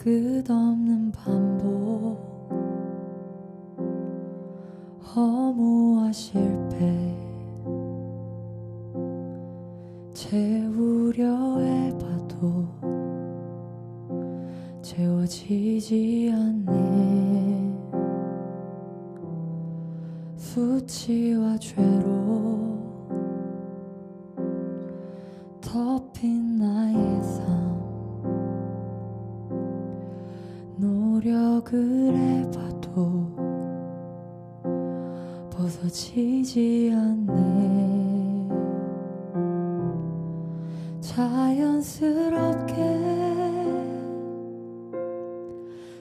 끝없는 반복, 허무와 실패 채우려 해봐도 채워지지 않네. 수치와 죄로 덮인 나의 삶, 노력을 해봐도 벗어지지 않네. 자연스럽게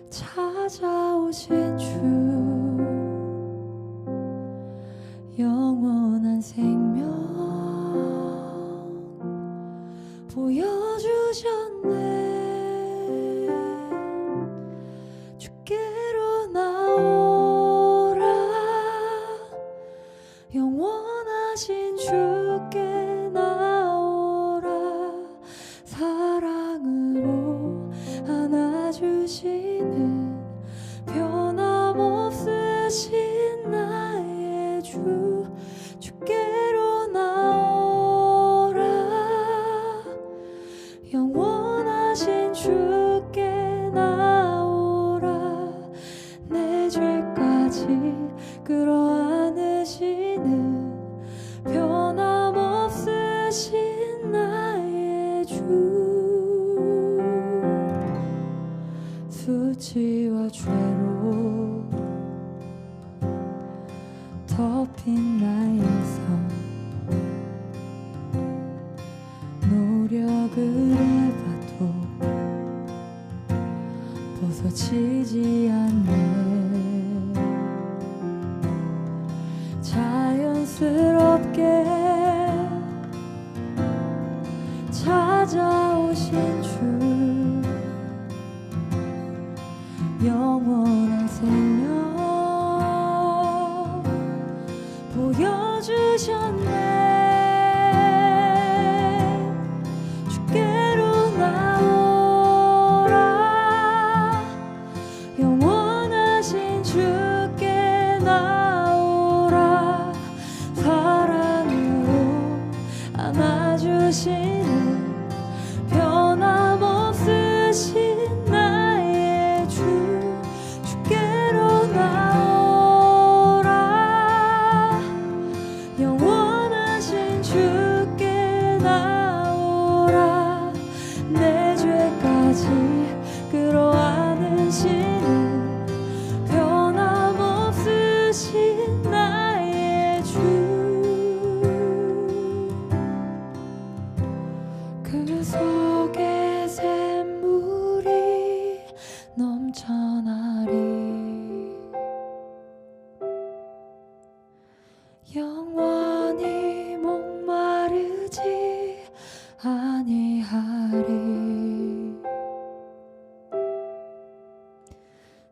찾아오신 주, 영원한 생명 보여주셨네. 주께로 나오라, 영원하신 주께 나오라. 사랑으로 안아주시는 변함없으신 나의 주, 주께로 나오라, 영원하신 주께 나오라. 내 죄까지 끌어안으시는 변함없으신 나의 주, 수치와 죄로 덮인 나의 삶, 노력을 해봐도 벗어지지 않네. 자연스럽게 찾아오신 주, 영원한 생명 보여주셨네. 주께로 나오라, 영원하신 주께 나오라. 사랑으로 안아주시는 변함없으신 나의 주, 주께로 나오라, 영원하신 주께 나오라. 내 죄까지 끌어안으시는 변함없으신 나의 주, 그 속에 샘물이 넘쳐나리. 영원히 목마르지 아니하리.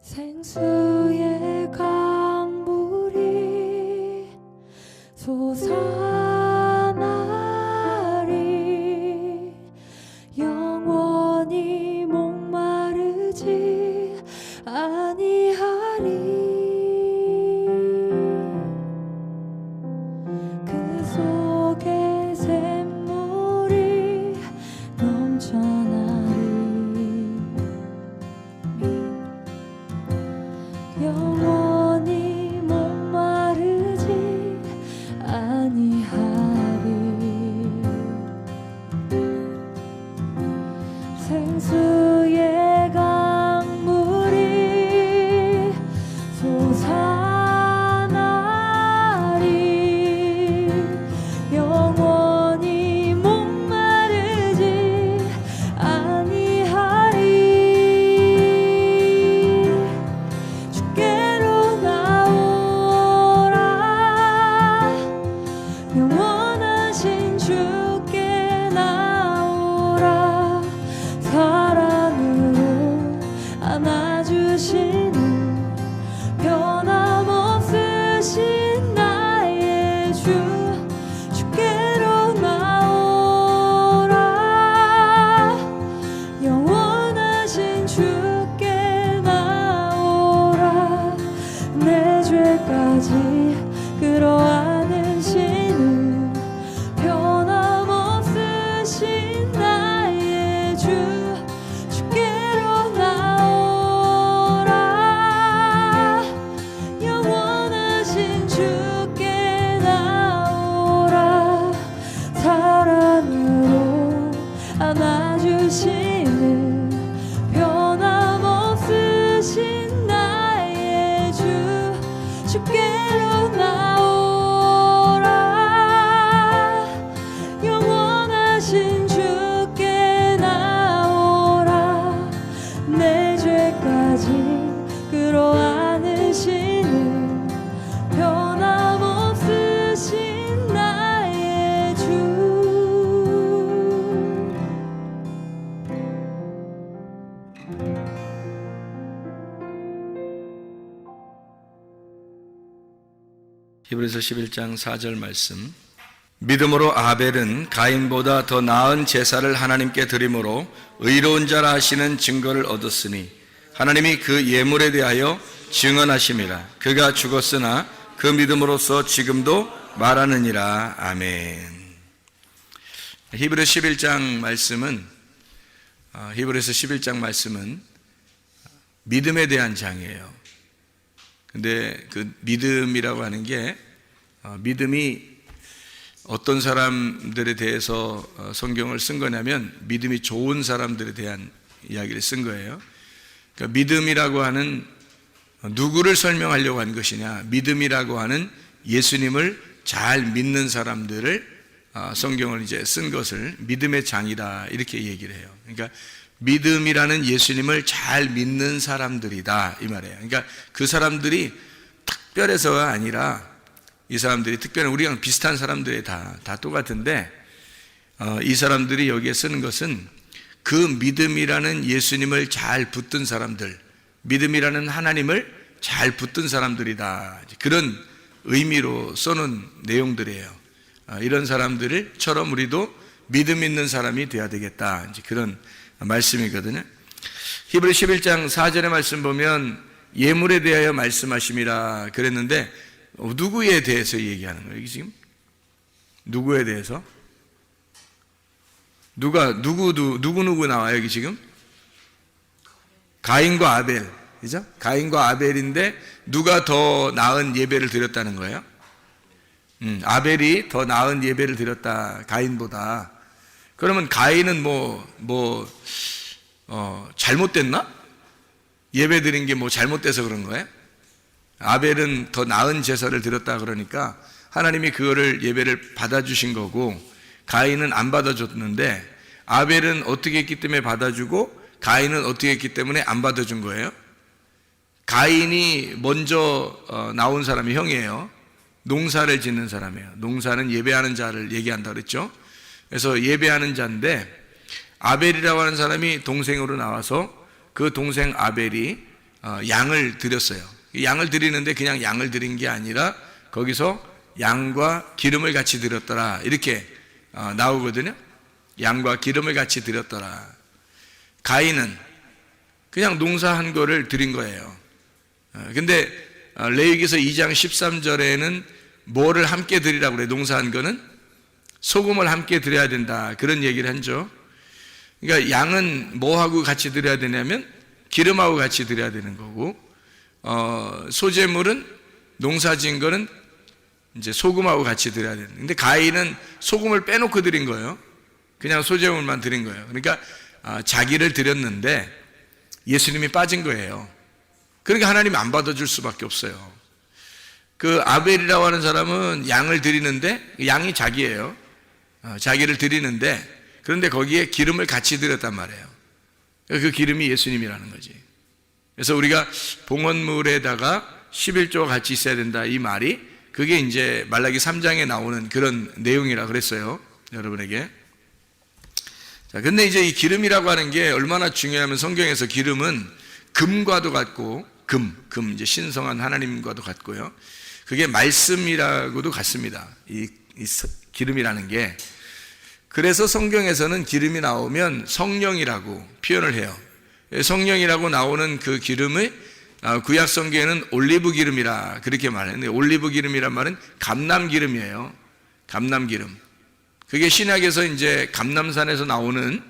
생수의 강물이 솟아나리. 영원히 목마르지 아니하리. 그 속에 샘물이 넘쳐나리. 영원히 목마르지 아니하리. 생수의 강물이 솟아나리. 영원히 목마르지 아니하리. 주께로 나오라, 영원하신 주께 나오라. 사랑으로 안아주시는 변함없으신 나의 주, 주께로 나오라, 영원하신 주께 안아주시는 변함없으신 나의 주 주께로 나오라 영원하신 주께 나오라 내 죄까지 끌어안으시는 변함없으신 나의 주 히브리서 11장 4절 말씀. 믿음으로 아벨은 가인보다 더 나은 제사를 하나님께 드림으로 의로운 자라 하시는 증거를 얻었으니 하나님이 그 예물에 대하여 증언하심이라. 그가 죽었으나 그 믿음으로써 지금도 말하느니라. 아멘. 히브리서 11장 말씀은 믿음에 대한 장이에요. 근데 그 믿음이라고 하는 게 믿음이 어떤 사람들에 대해서 성경을 쓴 거냐면 믿음이 좋은 사람들에 대한 이야기를 쓴 거예요. 그러니까 믿음이라고 하는 누구를 설명하려고 한 것이냐? 믿음이라고 하는 예수님을 잘 믿는 사람들을 성경을 이제 쓴 것을 믿음의 장이다 이렇게 얘기를 해요. 그러니까 믿음이라는 예수님을 잘 믿는 사람들이다 이 말이에요. 그러니까 그 사람들이 특별해서가 아니라 이 사람들이 특별한 우리랑 비슷한 사람들이 다 똑같은데 이 사람들이 여기에 쓰는 것은 그 믿음이라는 예수님을 잘 붙든 사람들, 믿음이라는 하나님을 잘 붙든 사람들이다 그런 의미로 써놓은 내용들이에요. 이런 사람들처럼 우리도 믿음 있는 사람이 되어야 되겠다 이제 그런 말씀이거든요. 히브리 11장 4절의 말씀 보면 예물에 대하여 말씀하심이라 그랬는데 누구에 대해서 얘기하는 거예요? 지금 누구에 대해서? 누구 나와요 여기 지금? 가인과 아벨, 그죠? 가인과 아벨인데 누가 더 나은 예배를 드렸다는 거예요? 아벨이 더 나은 예배를 드렸다 가인보다. 그러면 가인은 잘못됐나? 예배 드린 게 잘못돼서 그런 거예요? 아벨은 더 나은 제사를 드렸다 그러니까 하나님이 그거를 예배를 받아주신 거고 가인은 안 받아줬는데 아벨은 어떻게 했기 때문에 받아주고 가인은 어떻게 했기 때문에 안 받아준 거예요? 가인이 먼저 나온 사람이 형이에요. 농사를 짓는 사람이에요. 농사는 예배하는 자를 얘기한다 그랬죠? 그래서 예배하는 자인데 아벨이라고 하는 사람이 동생으로 나와서 그 동생 아벨이 양을 드렸어요. 양을 드리는데 그냥 양을 드린 게 아니라 거기서 양과 기름을 같이 드렸더라 이렇게 나오거든요. 양과 기름을 같이 드렸더라. 가인은 그냥 농사한 거를 드린 거예요. 근데 레위기서 2장 13절에는 뭐를 함께 드리라고 그래? 농사한 거는 소금을 함께 드려야 된다 그런 얘기를 하죠. 그러니까 양은 뭐하고 같이 드려야 되냐면 기름하고 같이 드려야 되는 거고 소재물은 농사진 거는 이제 소금하고 같이 드려야 되는. 근데 가인은 소금을 빼놓고 드린 거예요. 그냥 소재물만 드린 거예요. 그러니까 자기를 드렸는데 예수님이 빠진 거예요. 그러니까 하나님 안 받아줄 수밖에 없어요. 그 아벨이라고 하는 사람은 양을 드리는데 양이 자기예요. 자기를 드리는데 그런데 거기에 기름을 같이 드렸단 말이에요. 그 기름이 예수님이라는 거지. 그래서 우리가 봉헌물에다가 11조가 같이 있어야 된다 이 말이 그게 이제 말라기 3장에 나오는 그런 내용이라 그랬어요. 여러분에게. 자, 근데 이제 이 기름이라고 하는 게 얼마나 중요하면 성경에서 기름은 금과도 같고 금 이제 신성한 하나님과도 같고요. 그게 말씀이라고도 같습니다. 이 기름이라는 게. 그래서 성경에서는 기름이 나오면 성령이라고 표현을 해요. 성령이라고 나오는 그 기름을 구약 성경에는 올리브 기름이라 그렇게 말했는데 올리브 기름이란 말은 감람기름이에요. 감람기름. 그게 신약에서 이제 감람산에서 나오는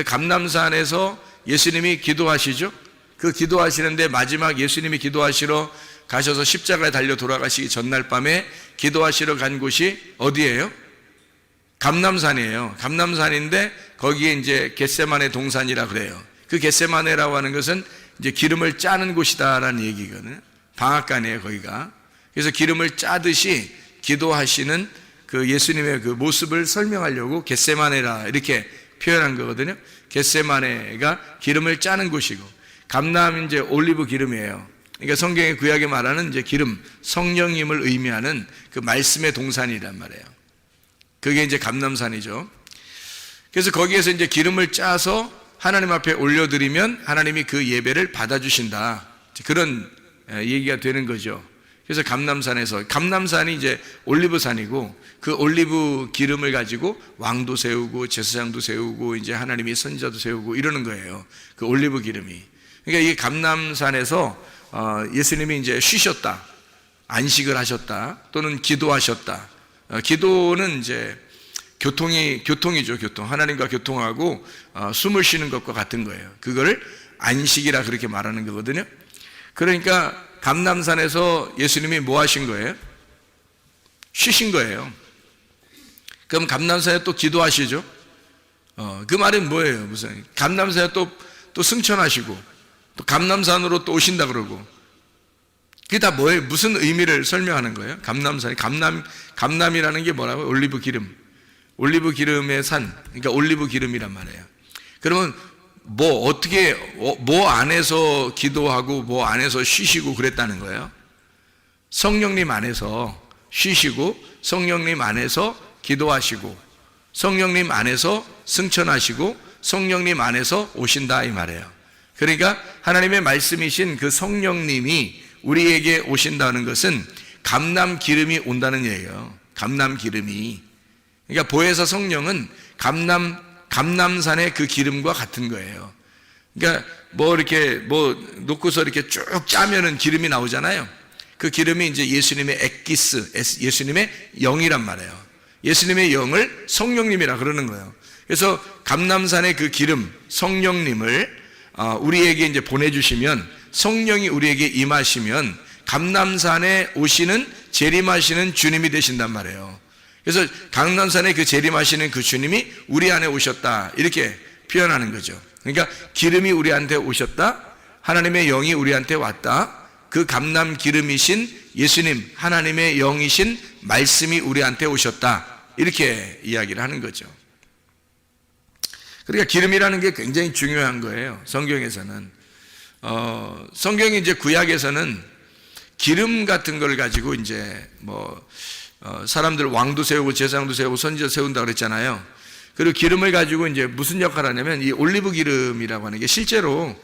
감람산에서 예수님이 기도하시죠. 그 기도하시는데 마지막 예수님이 기도하시러 가셔서 십자가에 달려 돌아가시기 전날 밤에 기도하시러 간 곳이 어디예요? 감람산이에요. 감람산인데 거기에 이제 겟세마네 동산이라 그래요. 그 겟세마네라고 하는 것은 이제 기름을 짜는 곳이다라는 얘기거든요. 방앗간이에요, 거기가. 그래서 기름을 짜듯이 기도하시는 그 예수님의 그 모습을 설명하려고 겟세마네라 이렇게 표현한 거거든요. 겟세마네가 기름을 짜는 곳이고, 감람 이제 올리브 기름이에요. 그러니까 성경의 구약에 말하는 이제 기름, 성령님을 의미하는 그 말씀의 동산이란 말이에요. 그게 이제 감람산이죠. 그래서 거기에서 이제 기름을 짜서 하나님 앞에 올려드리면 하나님이 그 예배를 받아주신다. 그런 얘기가 되는 거죠. 그래서 감람산이 이제 올리브산이고, 그 올리브 기름을 가지고 왕도 세우고 제사장도 세우고 이제 하나님이 선지자도 세우고 이러는 거예요. 그 올리브 기름이. 그러니까 이 감람산에서 예수님이 이제 쉬셨다, 안식을 하셨다, 또는 기도하셨다. 기도는 이제 교통이죠, 교통. 하나님과 교통하고 숨을 쉬는 것과 같은 거예요. 그거를 안식이라 그렇게 말하는 거거든요. 그러니까 감람산에서 예수님이 뭐 하신 거예요? 쉬신 거예요. 그럼 감람산에 또 기도하시죠? 그 말은 뭐예요? 무슨 감람산에 또 승천하시고 또 감람산으로 또 오신다 그러고, 그게 다 뭐예요? 무슨 의미를 설명하는 거예요? 감람산이 감람이라는 게 뭐라고요? 올리브 기름의 산, 그러니까 올리브 기름이란 말이에요. 그러면 뭐 안에서 기도하고 뭐 안에서 쉬시고 그랬다는 거예요? 성령님 안에서 쉬시고, 성령님 안에서 기도하시고, 성령님 안에서 승천하시고, 성령님 안에서 오신다 이 말이에요. 그러니까 하나님의 말씀이신 그 성령님이 우리에게 오신다는 것은 감람 기름이 온다는 얘기예요. 감람 기름이. 그러니까 보혜사 성령은 감람산의 그 기름과 같은 거예요. 그러니까 이렇게 놓고서 이렇게 쭉 짜면은 기름이 나오잖아요. 그 기름이 이제 예수님의 엑기스, 예수님의 영이란 말이에요. 예수님의 영을 성령님이라 그러는 거예요. 그래서 감람산의 그 기름, 성령님을 우리에게 이제 보내주시면, 성령이 우리에게 임하시면 감람산에 오시는 재림하시는 주님이 되신단 말이에요. 그래서 감람산에 그 재림하시는 그 주님이 우리 안에 오셨다 이렇게 표현하는 거죠. 그러니까 기름이 우리한테 오셨다, 하나님의 영이 우리한테 왔다, 그 감람 기름이신 예수님, 하나님의 영이신 말씀이 우리한테 오셨다 이렇게 이야기를 하는 거죠. 그러니까 기름이라는 게 굉장히 중요한 거예요. 성경에서는 성경이 이제 구약에서는 기름 같은 걸 가지고 이제 사람들 왕도 세우고 제사장도 세우고 선지자 세운다 그랬잖아요. 그리고 기름을 가지고 이제 무슨 역할을 하냐면, 이 올리브 기름이라고 하는 게 실제로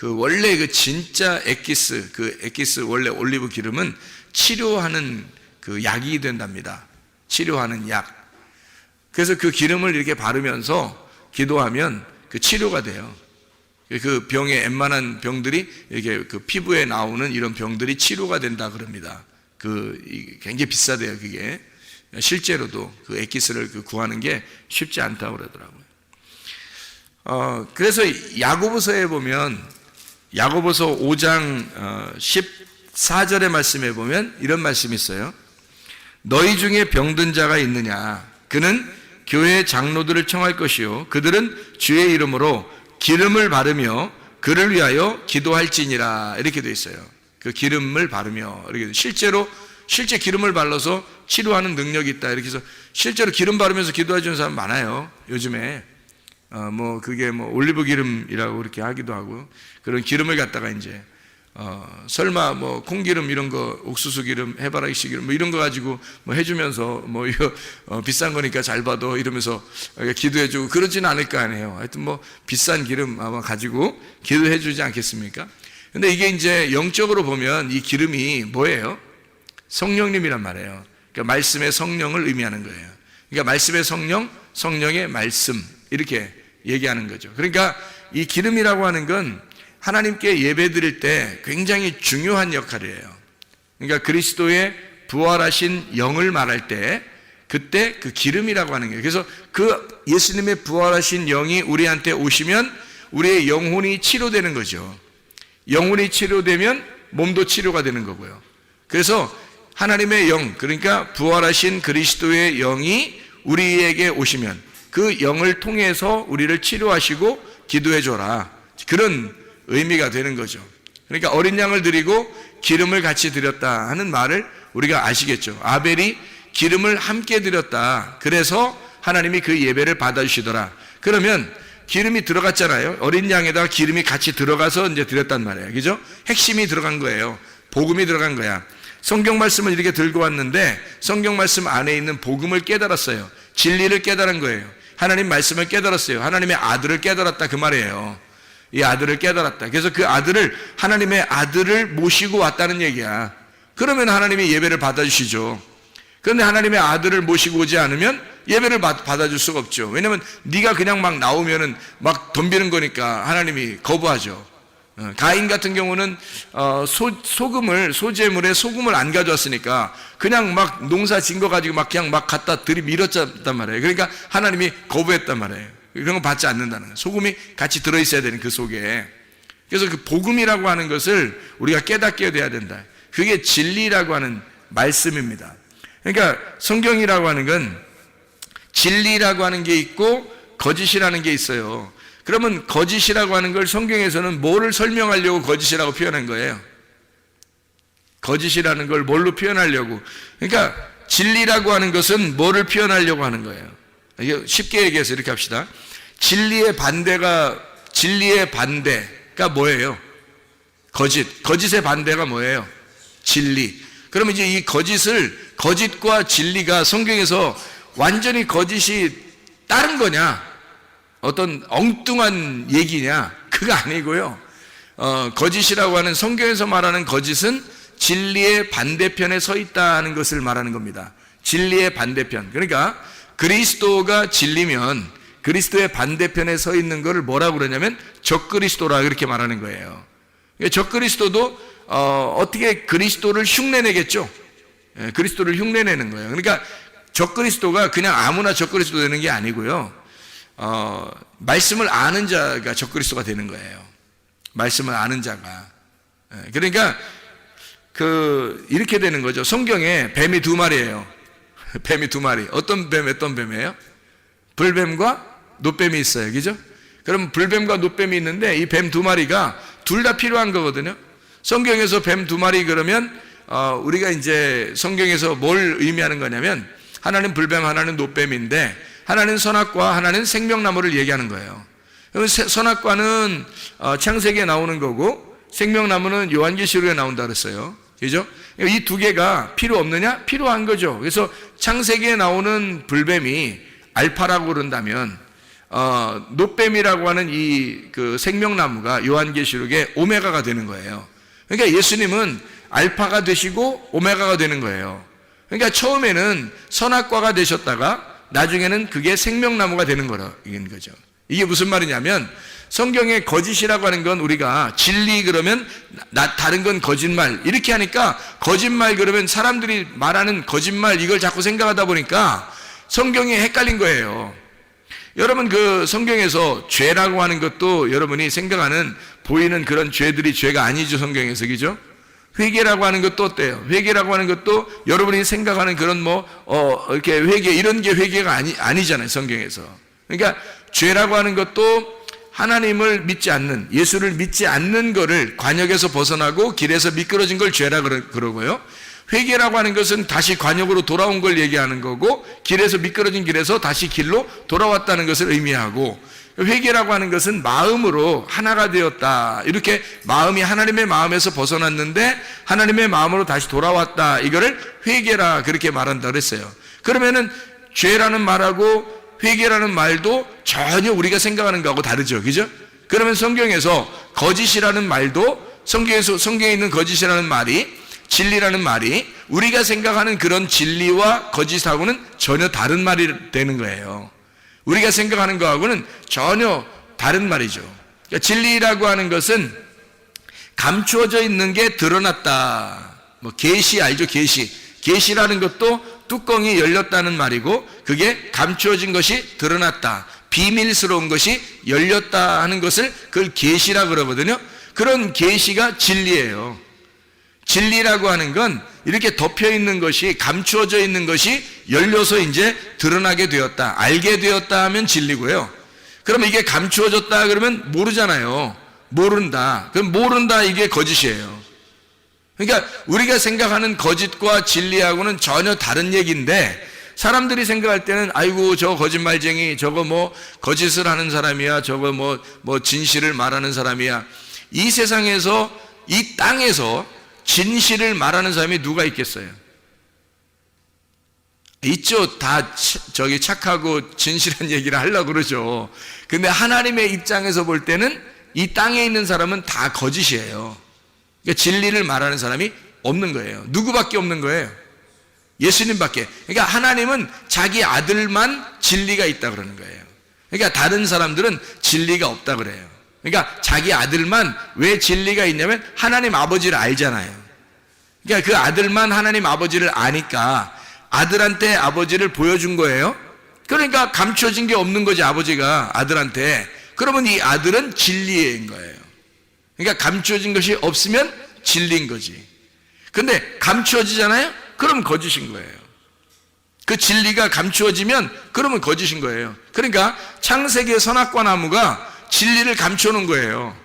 원래 그 진짜 엑기스 원래 올리브 기름은 치료하는 그 약이 된답니다. 치료하는 약. 그래서 그 기름을 이렇게 바르면서 기도하면 그 치료가 돼요. 그 병에 웬만한 병들이 이렇게 그 피부에 나오는 이런 병들이 치료가 된다 그럽니다. 굉장히 비싸대요, 그게. 실제로도 그 엑기스를 구하는 게 쉽지 않다고 그러더라고요. 그래서 야고보서에 보면, 야고보서 5장 14절의 말씀에 보면 이런 말씀이 있어요. 너희 중에 병든 자가 있느냐? 그는 교회 장로들을 청할 것이요, 그들은 주의 이름으로 기름을 바르며 그를 위하여 기도할지니라 이렇게 되어 있어요. 그 기름을 바르며, 이렇게 실제 기름을 발라서 치료하는 능력이 있다 이렇게 해서 실제로 기름 바르면서 기도해 주는 사람 많아요, 요즘에. 그게 올리브 기름이라고 그렇게 하기도 하고, 그런 기름을 갖다가 이제 설마 콩기름 이런 거, 옥수수 기름, 해바라기 기름 이런 거 가지고 해주면서 이거 비싼 거니까 잘 받아 이러면서 기도해주고 그러지는 않을 거 아니에요. 하여튼 비싼 기름 아마 가지고 기도해주지 않겠습니까? 근데 이게 이제 영적으로 보면 이 기름이 뭐예요? 성령님이란 말이에요. 그러니까 말씀의 성령을 의미하는 거예요. 그러니까 말씀의 성령, 성령의 말씀 이렇게 얘기하는 거죠. 그러니까 이 기름이라고 하는 건 하나님께 예배 드릴 때 굉장히 중요한 역할이에요. 그러니까 그리스도의 부활하신 영을 말할 때 그때 그 기름이라고 하는 거예요. 그래서 그 예수님의 부활하신 영이 우리한테 오시면 우리의 영혼이 치료되는 거죠. 영혼이 치료되면 몸도 치료가 되는 거고요. 그래서 하나님의 영, 그러니까 부활하신 그리스도의 영이 우리에게 오시면, 그 영을 통해서 우리를 치료하시고 기도해 줘라. 그런 의미가 되는 거죠. 그러니까 어린 양을 드리고 기름을 같이 드렸다 하는 말을 우리가 아시겠죠. 아벨이 기름을 함께 드렸다. 그래서 하나님이 그 예배를 받아주시더라. 그러면 기름이 들어갔잖아요. 어린 양에다가 기름이 같이 들어가서 이제 드렸단 말이에요. 그죠? 핵심이 들어간 거예요. 복음이 들어간 거야. 성경 말씀을 이렇게 들고 왔는데 성경 말씀 안에 있는 복음을 깨달았어요. 진리를 깨달은 거예요. 하나님 말씀을 깨달았어요. 하나님의 아들을 깨달았다 그 말이에요. 이 아들을 깨달았다. 그래서 그 아들을, 하나님의 아들을 모시고 왔다는 얘기야. 그러면 하나님이 예배를 받아주시죠. 그런데 하나님의 아들을 모시고 오지 않으면 예배를 받아줄 수가 없죠. 왜냐하면 네가 그냥 막 나오면은 막 덤비는 거니까 하나님이 거부하죠. 가인 같은 경우는 소재물에 소금을 안 가져왔으니까 그냥 막 농사 진 거 가지고 막 그냥 막 갖다 들이밀었단 말이에요. 그러니까 하나님이 거부했단 말이에요. 그런 거 받지 않는다는 거예요. 소금이 같이 들어있어야 되는 그 속에. 그래서 그 복음이라고 하는 것을 우리가 깨닫게 돼야 된다. 그게 진리라고 하는 말씀입니다. 그러니까 성경이라고 하는 건 진리라고 하는 게 있고 거짓이라는 게 있어요. 그러면 거짓이라고 하는 걸 성경에서는 뭐를 설명하려고 거짓이라고 표현한 거예요? 거짓이라는 걸 뭘로 표현하려고? 그러니까 진리라고 하는 것은 뭐를 표현하려고 하는 거예요? 쉽게 얘기해서 이렇게 합시다. 진리의 반대가 뭐예요? 거짓의 반대가 뭐예요? 진리. 그러면 이제 이 거짓과 진리가 성경에서 완전히 거짓이 다른 거냐? 어떤 엉뚱한 얘기냐? 그거 아니고요. 거짓이라고 하는, 성경에서 말하는 거짓은 진리의 반대편에 서 있다는 것을 말하는 겁니다. 진리의 반대편. 그러니까 그리스도가 진리면 그리스도의 반대편에 서 있는 것을 뭐라고 그러냐면 적그리스도라 그렇게 말하는 거예요. 적그리스도도 어떻게 그리스도를 흉내내겠죠? 그리스도를 흉내내는 거예요. 그러니까 적그리스도가 그냥 아무나 적그리스도 되는 게 아니고요. 말씀을 아는 자가 적그리스도가 되는 거예요. 말씀을 아는 자가. 그러니까 이렇게 되는 거죠. 성경에 뱀이 두 마리예요. 뱀이 두 마리. 어떤 뱀이에요? 불뱀과 노뱀이 있어요. 그죠? 그럼 불뱀과 노뱀이 있는데 이 뱀 두 마리가 둘 다 필요한 거거든요. 성경에서 뱀 두 마리 그러면 우리가 이제 성경에서 뭘 의미하는 거냐면 하나는 불뱀, 하나는 노뱀인데 하나는 선악과, 하나는 생명나무를 얘기하는 거예요. 선악과는 창세기에 나오는 거고 생명나무는 요한계시록에 나온다 그랬어요. 그죠? 이 두 개가 필요 없느냐? 필요한 거죠. 그래서 창세기에 나오는 불뱀이 알파라고 그런다면 노뱀이라고 하는 그 생명나무가 요한계시록에 오메가가 되는 거예요. 그러니까 예수님은 알파가 되시고 오메가가 되는 거예요. 그러니까 처음에는 선악과가 되셨다가 나중에는 그게 생명나무가 되는 거라는 거죠. 이게 무슨 말이냐면 성경의 거짓이라고 하는 건 우리가 진리 그러면 다른 건 거짓말 이렇게 하니까 거짓말 그러면 사람들이 말하는 거짓말 이걸 자꾸 생각하다 보니까 성경이 헷갈린 거예요. 여러분 그 성경에서 죄라고 하는 것도 여러분이 생각하는 보이는 그런 죄들이 죄가 아니죠. 성경에서. 그죠? 회개라고 하는 것도 어때요? 회개라고 하는 것도 여러분이 생각하는 그런 이렇게 회개 이런 게 회개가 아니잖아요. 성경에서. 그러니까 죄라고 하는 것도 하나님을 믿지 않는, 예수를 믿지 않는 거를 관역에서 벗어나고 길에서 미끄러진 걸 죄라 그러고요. 회개라고 하는 것은 다시 관역으로 돌아온 걸 얘기하는 거고 길에서 미끄러진 길에서 다시 길로 돌아왔다는 것을 의미하고 회개라고 하는 것은 마음으로 하나가 되었다. 이렇게 마음이 하나님의 마음에서 벗어났는데 하나님의 마음으로 다시 돌아왔다. 이거를 회개라 그렇게 말한다 그랬어요. 그러면은 죄라는 말하고 회개라는 말도 전혀 우리가 생각하는 거하고 다르죠. 그죠? 그러면 성경에서 거짓이라는 말도 성경에 있는 거짓이라는 말이 진리라는 말이 우리가 생각하는 그런 진리와 거짓하고는 전혀 다른 말이 되는 거예요. 우리가 생각하는 거하고는 전혀 다른 말이죠. 그러니까 진리라고 하는 것은 감추어져 있는 게 드러났다. 계시 알죠? 계시라는 것도 뚜껑이 열렸다는 말이고 그게 감추어진 것이 드러났다. 비밀스러운 것이 열렸다 하는 것을 그걸 계시라 그러거든요. 그런 계시가 진리예요. 진리라고 하는 건 이렇게 덮여 있는 것이, 감추어져 있는 것이 열려서 이제 드러나게 되었다, 알게 되었다 하면 진리고요. 그러면 이게 감추어졌다 그러면 모르잖아요. 모른다. 그럼 모른다, 이게 거짓이에요. 그러니까 우리가 생각하는 거짓과 진리하고는 전혀 다른 얘기인데, 사람들이 생각할 때는 아이고 저 거짓말쟁이, 저거 뭐 거짓을 하는 사람이야, 저거 뭐 진실을 말하는 사람이야. 이 세상에서, 이 땅에서 진실을 말하는 사람이 누가 있겠어요? 있죠. 다 저기 착하고 진실한 얘기를 하려고 그러죠. 근데 하나님의 입장에서 볼 때는 이 땅에 있는 사람은 다 거짓이에요. 그러니까 진리를 말하는 사람이 없는 거예요. 누구밖에 없는 거예요? 예수님밖에. 그러니까 하나님은 자기 아들만 진리가 있다 그러는 거예요. 그러니까 다른 사람들은 진리가 없다 그래요. 그러니까 자기 아들만 왜 진리가 있냐면 하나님 아버지를 알잖아요. 그러니까 그 아들만 하나님 아버지를 아니까 아들한테 아버지를 보여준 거예요. 그러니까 감춰진 게 없는 거지, 아버지가 아들한테. 그러면 이 아들은 진리인 거예요. 그러니까 감춰진 것이 없으면 진리인 거지. 근데 감추어지잖아요? 그럼 거짓인 거예요. 그 진리가 감추어지면 그러면 거짓인 거예요. 그러니까 창세기의 선악과 나무가 진리를 감춰놓은 거예요.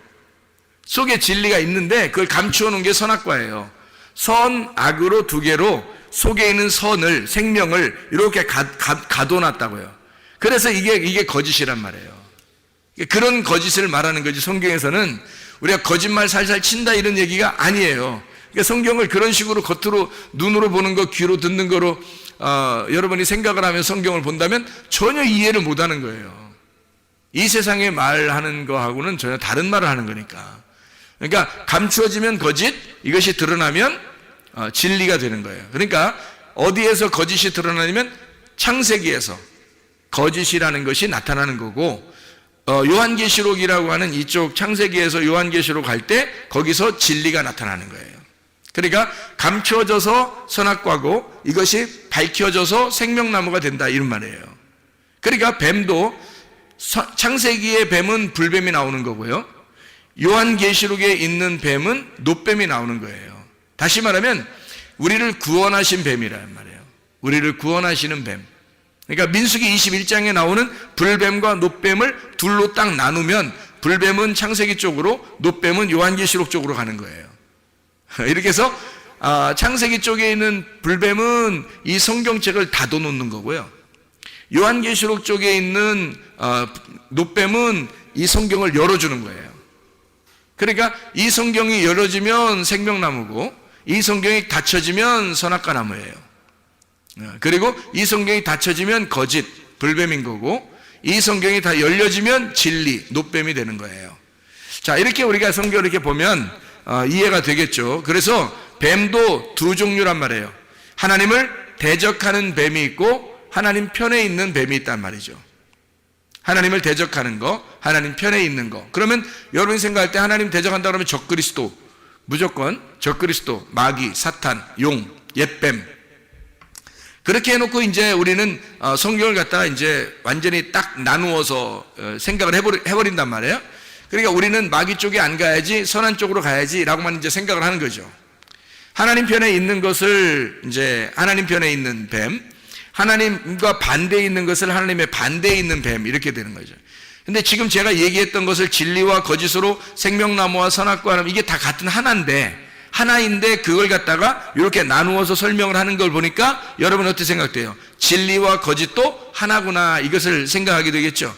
속에 진리가 있는데 그걸 감춰놓은 게 선악과예요. 선, 악으로 두 개로 속에 있는 선을, 생명을 이렇게 가둬놨다고요. 그래서 이게 거짓이란 말이에요. 그런 거짓을 말하는 거지, 성경에서는 우리가 거짓말 살살 친다 이런 얘기가 아니에요. 그러니까 성경을 그런 식으로 겉으로 눈으로 보는 거, 귀로 듣는 거로 여러분이 생각을 하면 성경을 본다면 전혀 이해를 못하는 거예요. 이 세상에 말하는 거하고는 전혀 다른 말을 하는 거니까. 그러니까 감추어지면 거짓, 이것이 드러나면 진리가 되는 거예요. 그러니까 어디에서 거짓이 드러나냐면 창세기에서 거짓이라는 것이 나타나는 거고, 요한계시록이라고 하는 이쪽 창세기에서 요한계시록 갈 때 거기서 진리가 나타나는 거예요. 그러니까 감춰져서 선악과고 이것이 밝혀져서 생명나무가 된다, 이런 말이에요. 그러니까 뱀도, 창세기의 뱀은 불뱀이 나오는 거고요, 요한계시록에 있는 뱀은 놋뱀이 나오는 거예요. 다시 말하면 우리를 구원하신 뱀이란 말이에요. 우리를 구원하시는 뱀. 그러니까 민수기 21장에 나오는 불뱀과 놋뱀을 둘로 딱 나누면 불뱀은 창세기 쪽으로, 놋뱀은 요한계시록 쪽으로 가는 거예요. 이렇게 해서 창세기 쪽에 있는 불뱀은 이 성경책을 닫아놓는 거고요, 요한계시록 쪽에 있는 놋뱀은 이 성경을 열어주는 거예요. 그러니까 이 성경이 열어지면 생명나무고 이 성경이 닫혀지면 선악과 나무예요. 그리고 이 성경이 닫혀지면 거짓, 불뱀인 거고, 이 성경이 다 열려지면 진리, 놋뱀이 되는 거예요. 자, 이렇게 우리가 성경을 이렇게 보면 이해가 되겠죠. 그래서 뱀도 두 종류란 말이에요. 하나님을 대적하는 뱀이 있고 하나님 편에 있는 뱀이 있단 말이죠. 하나님을 대적하는 거, 하나님 편에 있는 거. 그러면 여러분이 생각할 때 하나님 대적한다 그러면 적그리스도, 무조건 적그리스도, 마귀, 사탄, 용, 옛뱀. 그렇게 해놓고 이제 우리는 성경을 갖다가 이제 완전히 딱 나누어서 생각을 해버린단 말이에요. 그러니까 우리는 마귀 쪽에 안 가야지, 선한 쪽으로 가야지라고만 이제 생각을 하는 거죠. 하나님 편에 있는 것을 이제 하나님 편에 있는 뱀, 하나님과 반대에 있는 것을 하나님의 반대에 있는 뱀, 이렇게 되는 거죠. 근데 지금 제가 얘기했던 것을 진리와 거짓으로 생명나무와 선악과 나무, 이게 다 같은 하나인데 그걸 갖다가 이렇게 나누어서 설명을 하는 걸 보니까 여러분 어떻게 생각돼요? 진리와 거짓도 하나구나, 이것을 생각하게 되겠죠.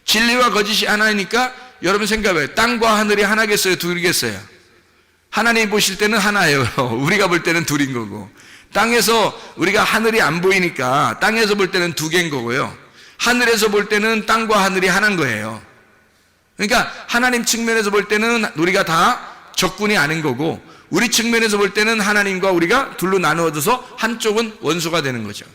진리와 거짓이 하나이니까 여러분 생각해봐요. 땅과 하늘이 하나겠어요, 둘이겠어요? 하나님 보실 때는 하나예요. 우리가 볼 때는 둘인 거고, 땅에서 우리가 하늘이 안 보이니까 땅에서 볼 때는 두 개인 거고요, 하늘에서 볼 때는 땅과 하늘이 하나인 거예요. 그러니까 하나님 측면에서 볼 때는 우리가 다 적군이 아닌 거고, 우리 측면에서 볼 때는 하나님과 우리가 둘로 나누어져서 한쪽은 원수가 되는 거죠.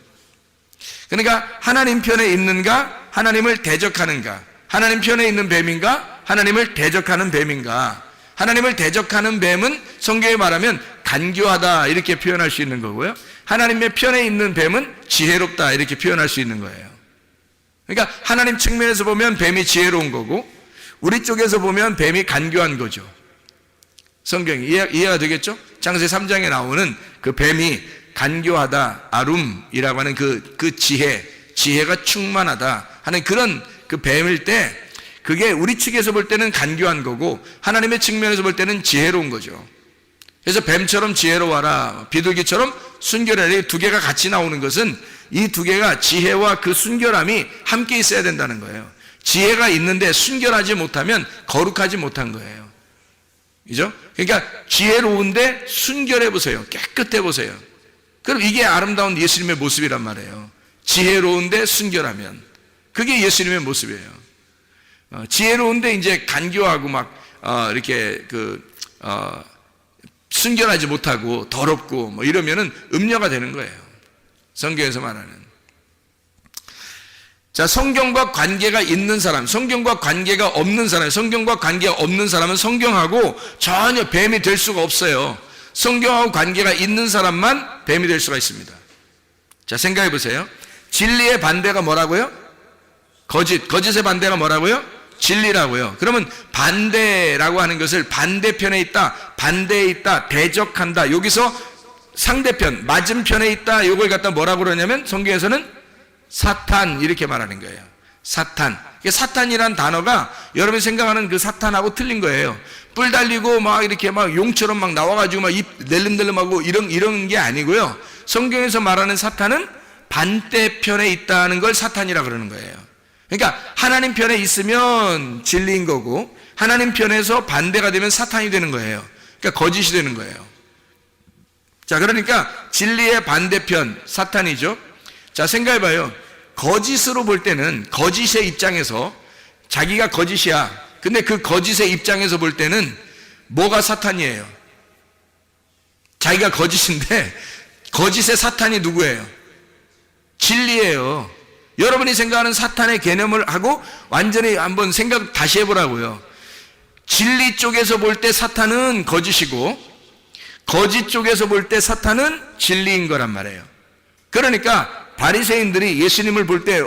그러니까 하나님 편에 있는가, 하나님을 대적하는가, 하나님 편에 있는 뱀인가, 하나님을 대적하는 뱀인가. 하나님을 대적하는 뱀은 성경에 말하면 간교하다, 이렇게 표현할 수 있는 거고요, 하나님의 편에 있는 뱀은 지혜롭다, 이렇게 표현할 수 있는 거예요. 그러니까 하나님 측면에서 보면 뱀이 지혜로운 거고, 우리 쪽에서 보면 뱀이 간교한 거죠. 성경이 이해가 되겠죠? 창세기 3장에 나오는 그 뱀이 간교하다, 아룸이라고 하는 그 지혜가 충만하다 하는 그런 그 뱀일 때, 그게 우리 측에서 볼 때는 간교한 거고 하나님의 측면에서 볼 때는 지혜로운 거죠. 그래서 뱀처럼 지혜로워라, 비둘기처럼 순결하라, 이 두 개가 같이 나오는 것은 이 두 개가 지혜와 그 순결함이 함께 있어야 된다는 거예요. 지혜가 있는데 순결하지 못하면 거룩하지 못한 거예요. 그죠? 그러니까 지혜로운데 순결해 보세요. 깨끗해 보세요. 그럼 이게 아름다운 예수님의 모습이란 말이에요. 지혜로운데 순결하면 그게 예수님의 모습이에요. 지혜로운데 이제 간교하고 막 이렇게 순결하지 못하고 더럽고 뭐 이러면은 음녀가 되는 거예요. 성경에서 말하는. 자, 성경과 관계가 있는 사람, 성경과 관계가 없는 사람, 성경과 관계가 없는 사람은 성경하고 전혀 뱀이 될 수가 없어요. 성경하고 관계가 있는 사람만 뱀이 될 수가 있습니다. 자, 생각해 보세요. 진리의 반대가 뭐라고요? 거짓의 반대가 뭐라고요? 진리라고요. 그러면 반대라고 하는 것을 반대편에 있다, 반대에 있다, 대적한다, 여기서 상대편, 맞은편에 있다, 이걸 갖다 뭐라고 그러냐면 성경에서는 사탄, 이렇게 말하는 거예요. 사탄. 사탄이란 단어가 여러분이 생각하는 그 사탄하고 틀린 거예요. 뿔 달리고 막 이렇게 막 용처럼 막 나와가지고 막 입 낼름낼름하고 이런 게 아니고요. 성경에서 말하는 사탄은 반대편에 있다는 걸 사탄이라 그러는 거예요. 그러니까 하나님 편에 있으면 진리인 거고 하나님 편에서 반대가 되면 사탄이 되는 거예요. 그러니까 거짓이 되는 거예요. 자, 그러니까 진리의 반대편 사탄이죠. 자, 생각해봐요. 거짓으로 볼 때는, 거짓의 입장에서 자기가 거짓이야. 근데 그 거짓의 입장에서 볼 때는 뭐가 사탄이에요? 자기가 거짓인데 거짓의 사탄이 누구예요? 진리예요. 여러분이 생각하는 사탄의 개념을 하고 완전히 한번 생각 다시 해보라고요. 진리 쪽에서 볼 때 사탄은 거짓이고 거짓 쪽에서 볼 때 사탄은 진리인 거란 말이에요. 그러니까 바리새인들이 예수님을 볼 때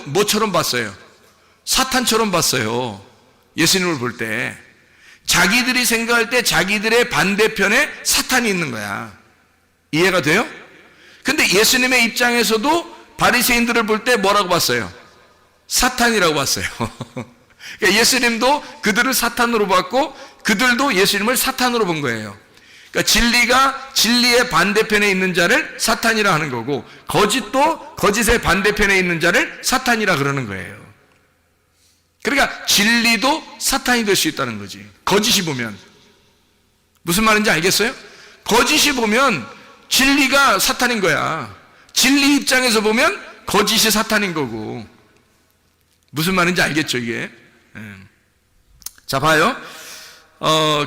뭐처럼 봤어요? 사탄처럼 봤어요. 예수님을 볼 때 자기들이 생각할 때 자기들의 반대편에 사탄이 있는 거야. 이해가 돼요? 근데 예수님의 입장에서도 바리새인들을 볼 때 뭐라고 봤어요? 사탄이라고 봤어요. 그러니까 예수님도 그들을 사탄으로 봤고 그들도 예수님을 사탄으로 본 거예요. 그러니까 진리가 진리의 반대편에 있는 자를 사탄이라 하는 거고 거짓도 거짓의 반대편에 있는 자를 사탄이라 그러는 거예요. 그러니까 진리도 사탄이 될 수 있다는 거지. 거짓이 보면. 무슨 말인지 알겠어요? 거짓이 보면 진리가 사탄인 거야. 진리 입장에서 보면 거짓이 사탄인 거고. 무슨 말인지 알겠죠, 이게? 자, 봐요.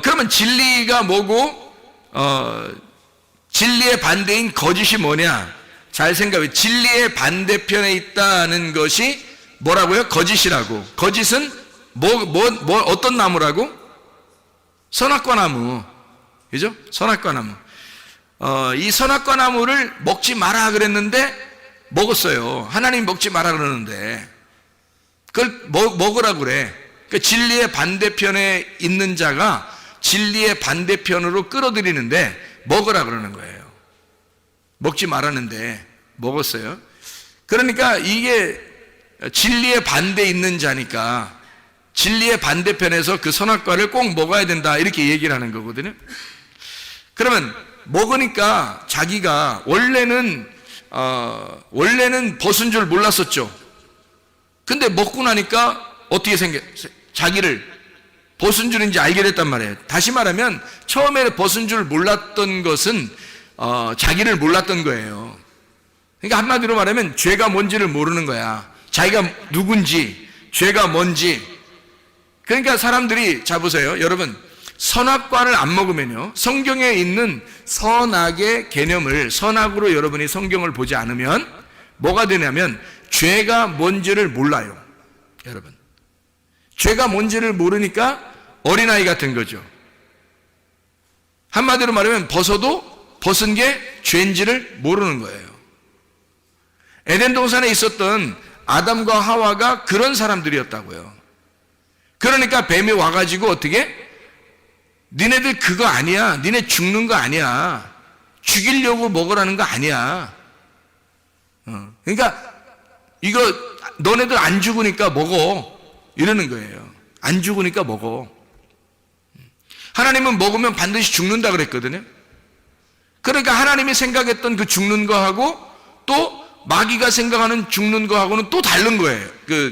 그러면 진리가 뭐고 진리의 반대인 거짓이 뭐냐? 잘 생각해. 진리의 반대편에 있다는 것이 뭐라고요? 거짓이라고. 거짓은 어떤 나무라고? 선악과 나무. 그죠? 선악과 나무. 이 선악과 나무를 먹지 마라 그랬는데 먹었어요. 하나님 먹지 마라 그러는데 그걸 먹으라고 그래. 그러니까 진리의 반대편에 있는 자가 진리의 반대편으로 끌어들이는데 먹으라 그러는 거예요. 먹지 말았는데 먹었어요. 그러니까 이게 진리의 반대에 있는 자니까 진리의 반대편에서 그 선악과를 꼭 먹어야 된다 이렇게 얘기를 하는 거거든요. 그러면 먹으니까 자기가 원래는 벗은 줄 몰랐었죠. 근데 먹고 나니까 어떻게 자기를 벗은 줄인지 알게 됐단 말이에요. 다시 말하면 처음에 벗은 줄 몰랐던 것은 자기를 몰랐던 거예요. 그러니까 한마디로 말하면 죄가 뭔지를 모르는 거야. 자기가 누군지, 죄가 뭔지. 그러니까 사람들이, 자 보세요 여러분, 선악과를 안 먹으면요, 성경에 있는 선악의 개념을, 선악으로 여러분이 성경을 보지 않으면 뭐가 되냐면 죄가 뭔지를 몰라요. 여러분, 죄가 뭔지를 모르니까 어린아이 같은 거죠. 한마디로 말하면 벗은 게 죄인지를 모르는 거예요. 에덴 동산에 있었던 아담과 하와가 그런 사람들이었다고요. 그러니까 뱀이 와가지고 어떻게? 니네들 그거 아니야. 니네 죽는 거 아니야. 죽이려고 먹으라는 거 아니야. 그러니까 이거 너네들 안 죽으니까 먹어. 이러는 거예요. 안 죽으니까 먹어. 하나님은 먹으면 반드시 죽는다 그랬거든요. 그러니까 하나님이 생각했던 그 죽는 거하고 또 마귀가 생각하는 죽는 거하고는 또 다른 거예요.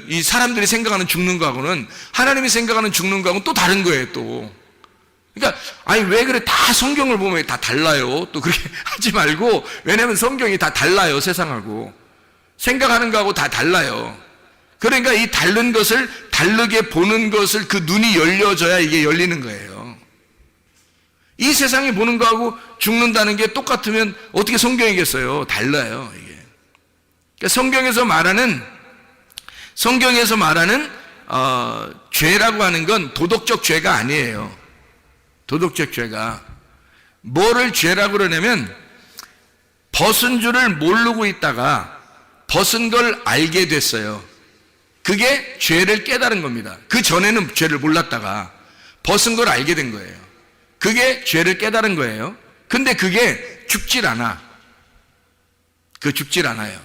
이 사람들이 생각하는 죽는 거하고는 하나님이 생각하는 죽는 거하고는 또 다른 거예요, 또. 그러니까, 아니, 왜 그래? 다 성경을 보면 다 달라요. 또 그렇게 하지 말고, 왜냐면 성경이 다 달라요, 세상하고. 생각하는 거하고 다 달라요. 그러니까 이 다른 것을 다르게 보는 것을 그 눈이 열려져야 이게 열리는 거예요. 이 세상이 보는 거하고 죽는다는 게 똑같으면 어떻게 성경이겠어요? 달라요, 이게. 그러니까 성경에서 말하는 죄라고 하는 건 도덕적 죄가 아니에요. 도덕적 죄가. 뭐를 죄라고 그러냐면 벗은 줄을 모르고 있다가 벗은 걸 알게 됐어요. 그게 죄를 깨달은 겁니다. 그 전에는 죄를 몰랐다가 벗은 걸 알게 된 거예요. 그게 죄를 깨달은 거예요. 근데 그게 죽질 않아. 죽질 않아요.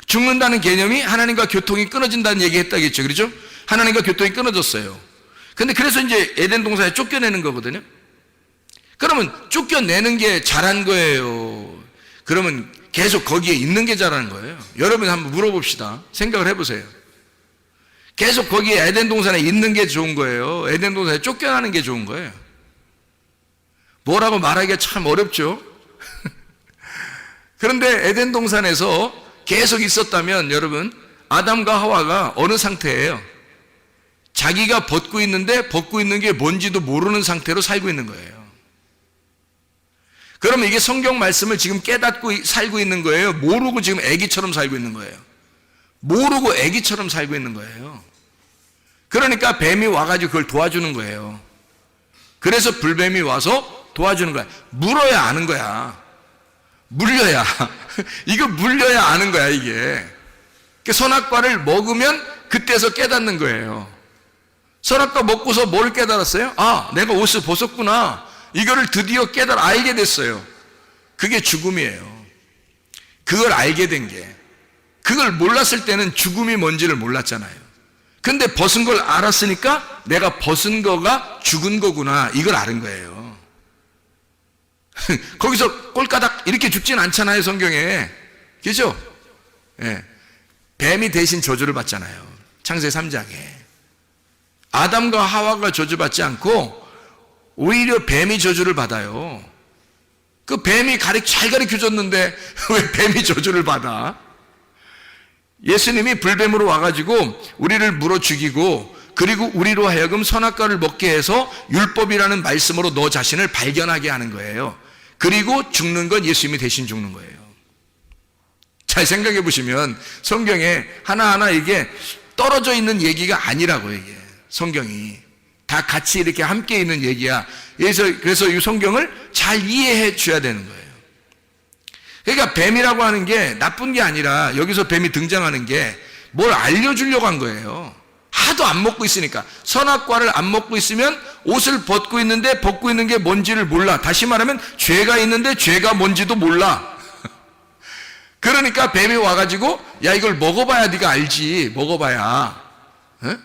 죽는다는 개념이 하나님과 교통이 끊어진다는 얘기 했다겠죠. 그렇죠? 하나님과 교통이 끊어졌어요. 근데 그래서 이제 에덴 동산에 쫓겨내는 거거든요. 그러면 쫓겨내는 게 잘한 거예요? 그러면 계속 거기에 있는 게 잘한 거예요? 여러분 한번 물어봅시다. 생각을 해보세요. 계속 거기에 에덴 동산에 있는 게 좋은 거예요? 에덴 동산에 쫓겨나는 게 좋은 거예요? 뭐라고 말하기가 참 어렵죠? 그런데 에덴 동산에서 계속 있었다면 여러분, 아담과 하와가 어느 상태예요? 자기가 벗고 있는데 벗고 있는 게 뭔지도 모르는 상태로 살고 있는 거예요. 그러면 이게 성경 말씀을 지금 깨닫고 살고 있는 거예요? 모르고 지금 애기처럼 살고 있는 거예요? 모르고 애기처럼 살고 있는 거예요. 그러니까 뱀이 와가지고 그걸 도와주는 거예요. 그래서 불뱀이 와서 도와주는 거야. 물어야 아는 거야. 물려야. 이거 물려야 아는 거야, 이게. 선악과를 먹으면 그때서 깨닫는 거예요. 선악과 먹고서 뭘 깨달았어요? 아, 내가 옷을 벗었구나. 이거를 드디어 알게 됐어요. 그게 죽음이에요. 그걸 알게 된 게. 그걸 몰랐을 때는 죽음이 뭔지를 몰랐잖아요. 근데 벗은 걸 알았으니까 내가 벗은 거가 죽은 거구나. 이걸 아는 거예요. 거기서 꼴까닥 이렇게 죽진 않잖아요, 성경에. 그죠? 예. 뱀이 대신 저주를 받잖아요. 창세기 3장에. 아담과 하와가 저주받지 않고 오히려 뱀이 저주를 받아요. 그 뱀이 잘 가르쳐줬는데 왜 뱀이 저주를 받아? 예수님이 불뱀으로 와가지고 우리를 물어 죽이고 그리고 우리로 하여금 선악과를 먹게 해서 율법이라는 말씀으로 너 자신을 발견하게 하는 거예요. 그리고 죽는 건 예수님이 대신 죽는 거예요. 잘 생각해 보시면 성경에 하나하나 이게 떨어져 있는 얘기가 아니라고, 이게 성경이 다 같이 이렇게 함께 있는 얘기야. 그래서 이 성경을 잘 이해해 줘야 되는 거예요. 그러니까 뱀이라고 하는 게 나쁜 게 아니라 여기서 뱀이 등장하는 게 뭘 알려주려고 한 거예요. 하도 안 먹고 있으니까. 선악과를 안 먹고 있으면 옷을 벗고 있는데 벗고 있는 게 뭔지를 몰라. 다시 말하면 죄가 있는데 죄가 뭔지도 몰라. 그러니까 뱀이 와가지고 야, 이걸 먹어봐야 네가 알지. 먹어봐야. 에?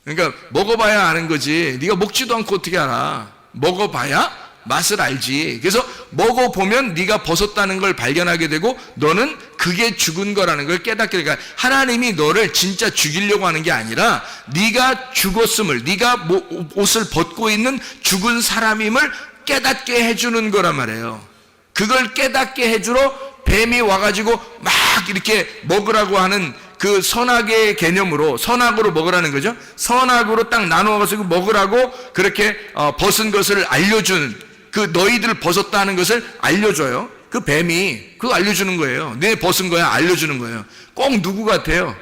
그러니까 먹어봐야 아는 거지. 네가 먹지도 않고 어떻게 알아. 먹어봐야 맛을 알지. 그래서 먹어보면 네가 벗었다는 걸 발견하게 되고 너는 그게 죽은 거라는 걸 깨닫게 되니까 하나님이 너를 진짜 죽이려고 하는 게 아니라 네가 죽었음을, 네가 옷을 벗고 있는 죽은 사람임을 깨닫게 해주는 거란 말이에요. 그걸 깨닫게 해주러 뱀이 와가지고 막 이렇게 먹으라고 하는 그 선악의 개념으로, 선악으로 먹으라는 거죠. 선악으로 딱 나누어가지고 먹으라고 그렇게 벗은 것을 알려준, 그 너희들 벗었다는 것을 알려줘요. 그 뱀이 그거 알려주는 거예요. 네 벗은 거야 알려주는 거예요. 꼭 누구 같아요?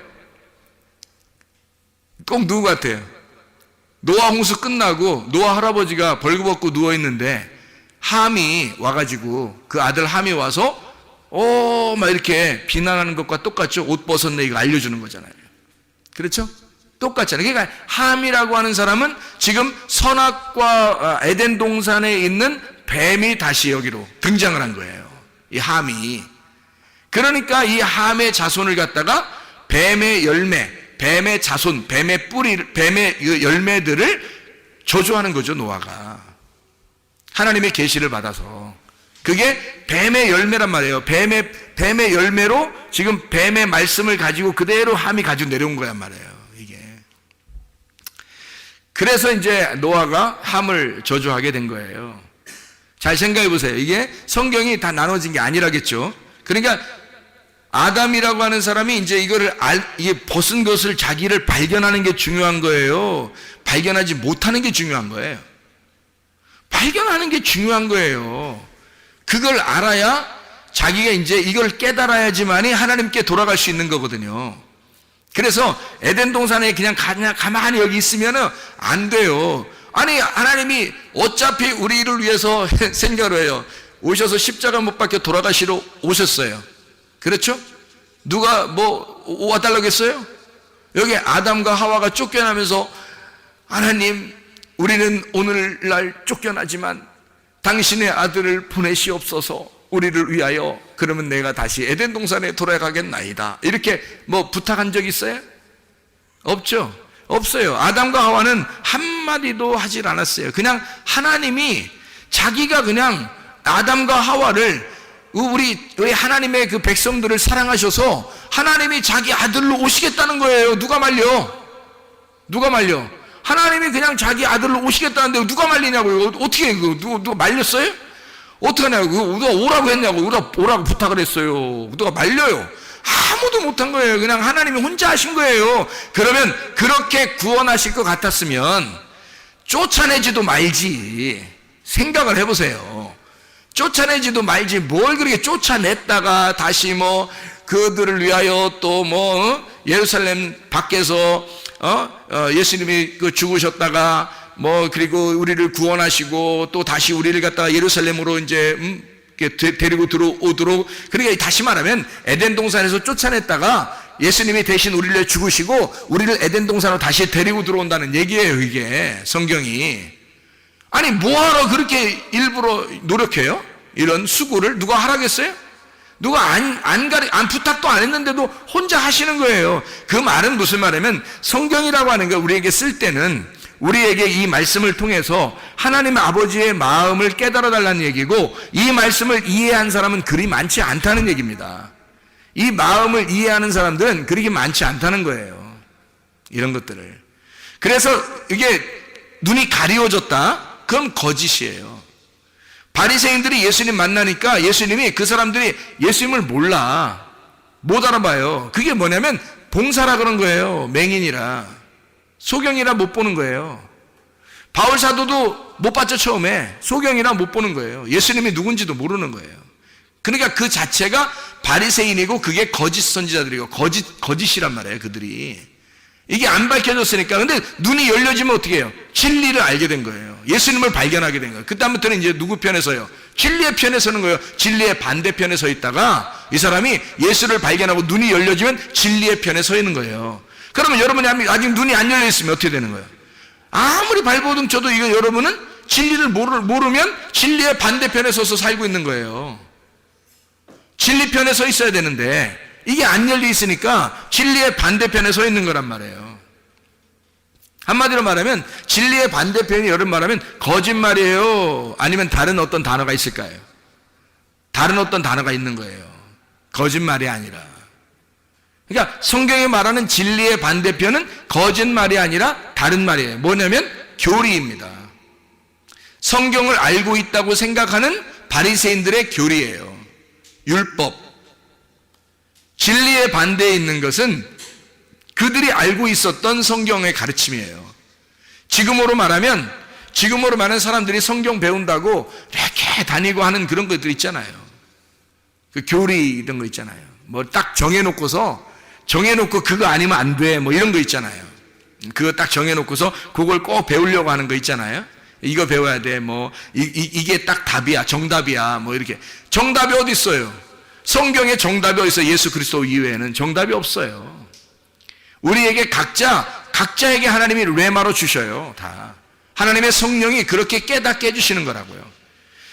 꼭 누구 같아요? 노아 홍수 끝나고 노아 할아버지가 벌거벗고 누워있는데 함이 와가지고 그 아들 함이 와서 막 이렇게 비난하는 것과 똑같죠. 옷 벗었네 이거 알려주는 거잖아요. 그렇죠? 똑같잖아요. 그러니까 함이라고 하는 사람은 지금 선악과 에덴 동산에 있는 뱀이 다시 여기로 등장을 한 거예요. 이 함이. 그러니까 이 함의 자손을 갖다가 뱀의 열매, 뱀의 자손, 뱀의 뿌리, 뱀의 열매들을 저주하는 거죠, 노아가. 하나님의 계시를 받아서. 그게 뱀의 열매란 말이에요. 뱀의 열매로 지금 뱀의 말씀을 가지고 그대로 함이 가지고 내려온 거란 말이에요, 이게. 그래서 이제 노아가 함을 저주하게 된 거예요. 잘 생각해 보세요. 이게 성경이 다 나눠진 게 아니라겠죠. 그러니까 아담이라고 하는 사람이 이제 이게 벗은 것을 자기를 발견하는 게 중요한 거예요. 발견하지 못하는 게 중요한 거예요. 발견하는 게 중요한 거예요. 그걸 알아야 자기가 이제 이걸 깨달아야지만이 하나님께 돌아갈 수 있는 거거든요. 그래서 에덴 동산에 그냥 가만히 여기 있으면은 안 돼요. 아니, 하나님이 어차피 우리를 위해서 생각을 해요. 오셔서 십자가 못 박혀 돌아가시러 오셨어요. 그렇죠? 누가 뭐 와달라고 했어요? 여기 아담과 하와가 쫓겨나면서 하나님, 우리는 오늘날 쫓겨나지만 당신의 아들을 보내시옵소서, 우리를 위하여. 그러면 내가 다시 에덴 동산에 돌아가겠나이다. 이렇게 뭐 부탁한 적 있어요? 없죠? 없어요. 아담과 하와는 한마디도 하질 않았어요. 그냥 하나님이 자기가 그냥 아담과 하와를 우리 하나님의 그 백성들을 사랑하셔서 하나님이 자기 아들로 오시겠다는 거예요. 누가 말려? 누가 말려? 하나님이 그냥 자기 아들로 오시겠다는데 누가 말리냐고요? 어떻게 누가 말렸어요? 어떡하냐고. 누가 오라고 했냐고. 오라고 부탁을 했어요. 누가 말려요? 아무도 못한 거예요. 그냥 하나님이 혼자 하신 거예요. 그러면 그렇게 구원하실 것 같았으면 쫓아내지도 말지. 생각을 해보세요. 쫓아내지도 말지. 뭘 그렇게 쫓아냈다가 다시 뭐 그들을 위하여 또 뭐 예루살렘 밖에서 예수님이 죽으셨다가 뭐 그리고 우리를 구원하시고 또 다시 우리를 갖다가 예루살렘으로 이제 데리고 들어오도록, 그러니까 다시 말하면 에덴 동산에서 쫓아냈다가 예수님이 대신 우리를 위해 죽으시고 우리를 에덴 동산으로 다시 데리고 들어온다는 얘기예요, 이게 성경이. 아니, 뭐하러 그렇게 일부러 노력해요? 이런 수고를 누가 하라겠어요? 누가 안 부탁도 안 했는데도 혼자 하시는 거예요. 그 말은 무슨 말이냐면, 성경이라고 하는 걸 우리에게 쓸 때는 우리에게 이 말씀을 통해서 하나님 아버지의 마음을 깨달아 달라는 얘기고, 이 말씀을 이해한 사람은 그리 많지 않다는 얘기입니다. 이 마음을 이해하는 사람들은 그렇게 많지 않다는 거예요, 이런 것들을. 그래서 이게 눈이 가리워졌다? 그럼 거짓이에요. 바리새인들이 예수님 만나니까 예수님이, 그 사람들이 예수님을 몰라, 못 알아봐요. 그게 뭐냐면 봉사라 그런 거예요. 맹인이라, 소경이라 못 보는 거예요. 바울 사도도 못 봤죠. 처음에 소경이라 못 보는 거예요. 예수님이 누군지도 모르는 거예요. 그러니까 그 자체가 바리새인이고 그게 거짓 선지자들이고 거짓이란 말이에요, 그들이. 이게 안 밝혀졌으니까. 근데 눈이 열려지면 어떻게 해요? 진리를 알게 된 거예요. 예수님을 발견하게 된 거예요. 그 다음부터는 이제 누구 편에 서요? 진리의 편에 서는 거예요. 진리의 반대편에 서 있다가 이 사람이 예수를 발견하고 눈이 열려지면 진리의 편에 서 있는 거예요. 그러면 여러분이 아직 눈이 안 열려 있으면 어떻게 되는 거예요? 아무리 발버둥 쳐도 이거 여러분은 진리를 모르면 진리의 반대편에 서서 살고 있는 거예요. 진리 편에 서 있어야 되는데 이게 안 열려 있으니까 진리의 반대편에 서 있는 거란 말이에요. 한마디로 말하면 진리의 반대편이 여러분 말하면 거짓말이에요? 아니면 다른 어떤 단어가 있을까요? 다른 어떤 단어가 있는 거예요. 거짓말이 아니라. 그러니까 성경이 말하는 진리의 반대편은 거짓말이 아니라 다른 말이에요. 뭐냐면 교리입니다. 성경을 알고 있다고 생각하는 바리새인들의 교리예요. 율법. 진리의 반대에 있는 것은 그들이 알고 있었던 성경의 가르침이에요. 지금으로 말하면 사람들이 성경 배운다고 이렇게 다니고 하는 그런 것들 있잖아요. 그 교리 이런 거 있잖아요. 뭐 딱 정해놓고 그거 아니면 안 돼, 뭐 이런 거 있잖아요. 그거 딱 정해놓고서 그걸 꼭 배우려고 하는 거 있잖아요. 이거 배워야 돼, 뭐 이게 딱 답이야, 정답이야, 뭐 이렇게. 정답이 어디 있어요? 성경에 정답이 어디 있어요? 예수 그리스도 이외에는 정답이 없어요. 우리에게 각자 각자에게 하나님이 레마로 주셔요. 다 하나님의 성령이 그렇게 깨닫게 해주시는 거라고요.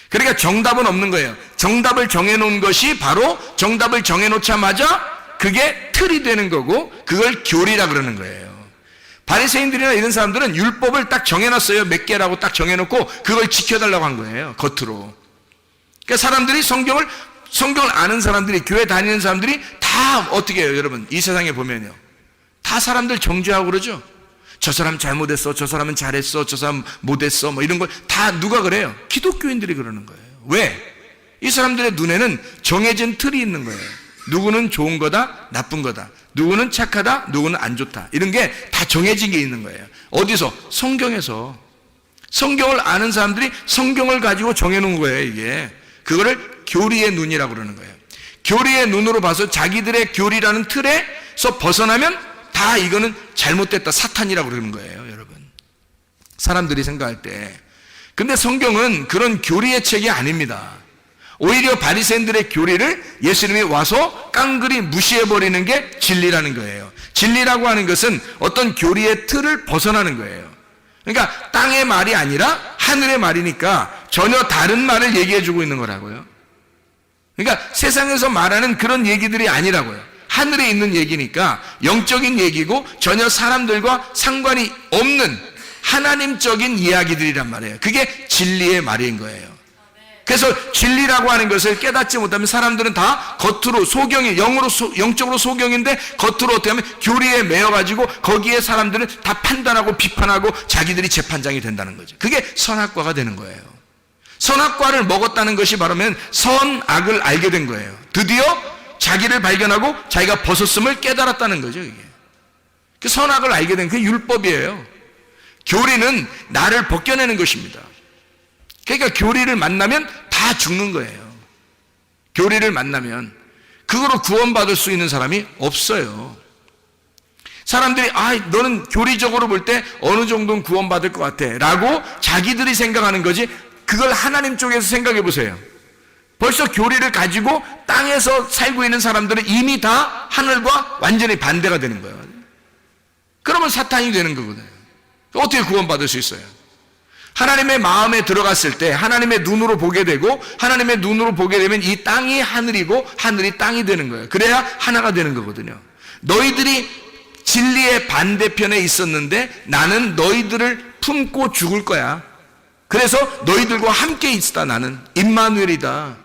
그러니까 정답은 없는 거예요. 정답을 정해놓은 것이 바로 정답을 정해놓자마자 그게 틀이 되는 거고, 그걸 교리라 그러는 거예요. 바리새인들이나 이런 사람들은 율법을 딱 정해놨어요. 몇 개라고 딱 정해놓고 그걸 지켜달라고 한 거예요, 겉으로. 그러니까 사람들이 성경을 아는 사람들이, 교회 다니는 사람들이 다 어떻게 해요, 여러분? 이 세상에 보면요, 다 사람들 정죄하고 그러죠. 저 사람 잘못했어, 저 사람은 잘했어, 저 사람 못했어, 뭐 이런 걸 다 누가 그래요? 기독교인들이 그러는 거예요. 왜? 이 사람들의 눈에는 정해진 틀이 있는 거예요. 누구는 좋은 거다, 나쁜 거다, 누구는 착하다, 누구는 안 좋다, 이런 게 다 정해진 게 있는 거예요. 어디서? 성경에서. 성경을 아는 사람들이 성경을 가지고 정해놓은 거예요. 이게 그거를 교리의 눈이라고 그러는 거예요. 교리의 눈으로 봐서 자기들의 교리라는 틀에서 벗어나면 다 이거는 잘못됐다, 사탄이라고 그러는 거예요, 여러분. 사람들이 생각할 때. 근데 성경은 그런 교리의 책이 아닙니다. 오히려 바리새인들의 교리를 예수님이 와서 깡그리 무시해버리는 게 진리라는 거예요. 진리라고 하는 것은 어떤 교리의 틀을 벗어나는 거예요. 그러니까 땅의 말이 아니라 하늘의 말이니까 전혀 다른 말을 얘기해주고 있는 거라고요. 그러니까 세상에서 말하는 그런 얘기들이 아니라고요. 하늘에 있는 얘기니까 영적인 얘기고 전혀 사람들과 상관이 없는 하나님적인 이야기들이란 말이에요. 그게 진리의 말인 거예요. 그래서 진리라고 하는 것을 깨닫지 못하면 사람들은 다 겉으로 소경이, 영적으로 소경인데 겉으로 어떻게 하면 교리에 매여가지고 거기에 사람들은 다 판단하고 비판하고 자기들이 재판장이 된다는 거죠. 그게 선악과가 되는 거예요. 선악과를 먹었다는 것이 바로면 선악을 알게 된 거예요. 드디어 자기를 발견하고 자기가 벗었음을 깨달았다는 거죠. 이게 그 선악을 알게 된 그 율법이에요. 교리는 나를 벗겨내는 것입니다. 그러니까 교리를 만나면 다 죽는 거예요. 교리를 만나면 그거로 구원받을 수 있는 사람이 없어요. 사람들이 너는 교리적으로 볼 때 어느 정도는 구원받을 것 같아 라고 자기들이 생각하는 거지, 그걸 하나님 쪽에서 생각해 보세요. 벌써 교리를 가지고 땅에서 살고 있는 사람들은 이미 다 하늘과 완전히 반대가 되는 거예요. 그러면 사탄이 되는 거거든요. 어떻게 구원받을 수 있어요? 하나님의 마음에 들어갔을 때 하나님의 눈으로 보게 되고, 하나님의 눈으로 보게 되면 이 땅이 하늘이고 하늘이 땅이 되는 거예요. 그래야 하나가 되는 거거든요. 너희들이 진리의 반대편에 있었는데 나는 너희들을 품고 죽을 거야. 그래서 너희들과 함께 있다. 나는 임마누엘이다.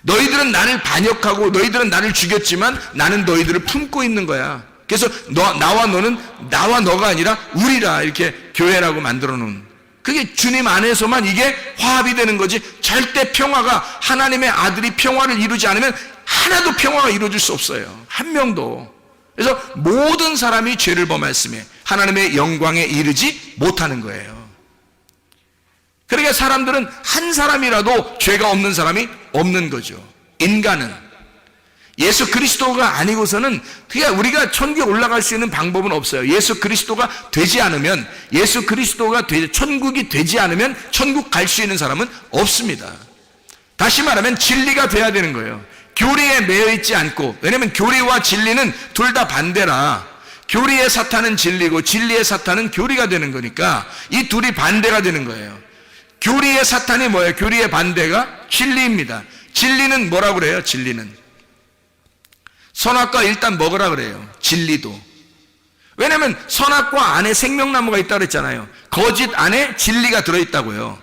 너희들은 나를 반역하고 너희들은 나를 죽였지만 나는 너희들을 품고 있는 거야. 그래서 나와 너가 아니라 우리라, 이렇게 교회라고 만들어 놓은, 그게 주님 안에서만 이게 화합이 되는 거지. 절대 평화가, 하나님의 아들이 평화를 이루지 않으면 하나도 평화가 이루어질 수 없어요. 한 명도. 그래서 모든 사람이 죄를 범했음에 하나님의 영광에 이르지 못하는 거예요. 그러니까 사람들은 한 사람이라도 죄가 없는 사람이 없는 거죠. 인간은 예수 그리스도가 아니고서는 그냥 우리가 천국에 올라갈 수 있는 방법은 없어요. 예수 그리스도가 되지 않으면, 천국이 되지 않으면 천국 갈 수 있는 사람은 없습니다. 다시 말하면 진리가 돼야 되는 거예요. 교리에 매여 있지 않고, 왜냐하면 교리와 진리는 둘 다 반대라. 교리의 사탄은 진리고 진리의 사탄은 교리가 되는 거니까 이 둘이 반대가 되는 거예요. 교리의 사탄이 뭐예요? 교리의 반대가 진리입니다. 진리는 뭐라고 그래요? 진리는 선악과 일단 먹으라 그래요. 진리도. 왜냐하면 선악과 안에 생명나무가 있다고 그랬잖아요. 거짓 안에 진리가 들어있다고요.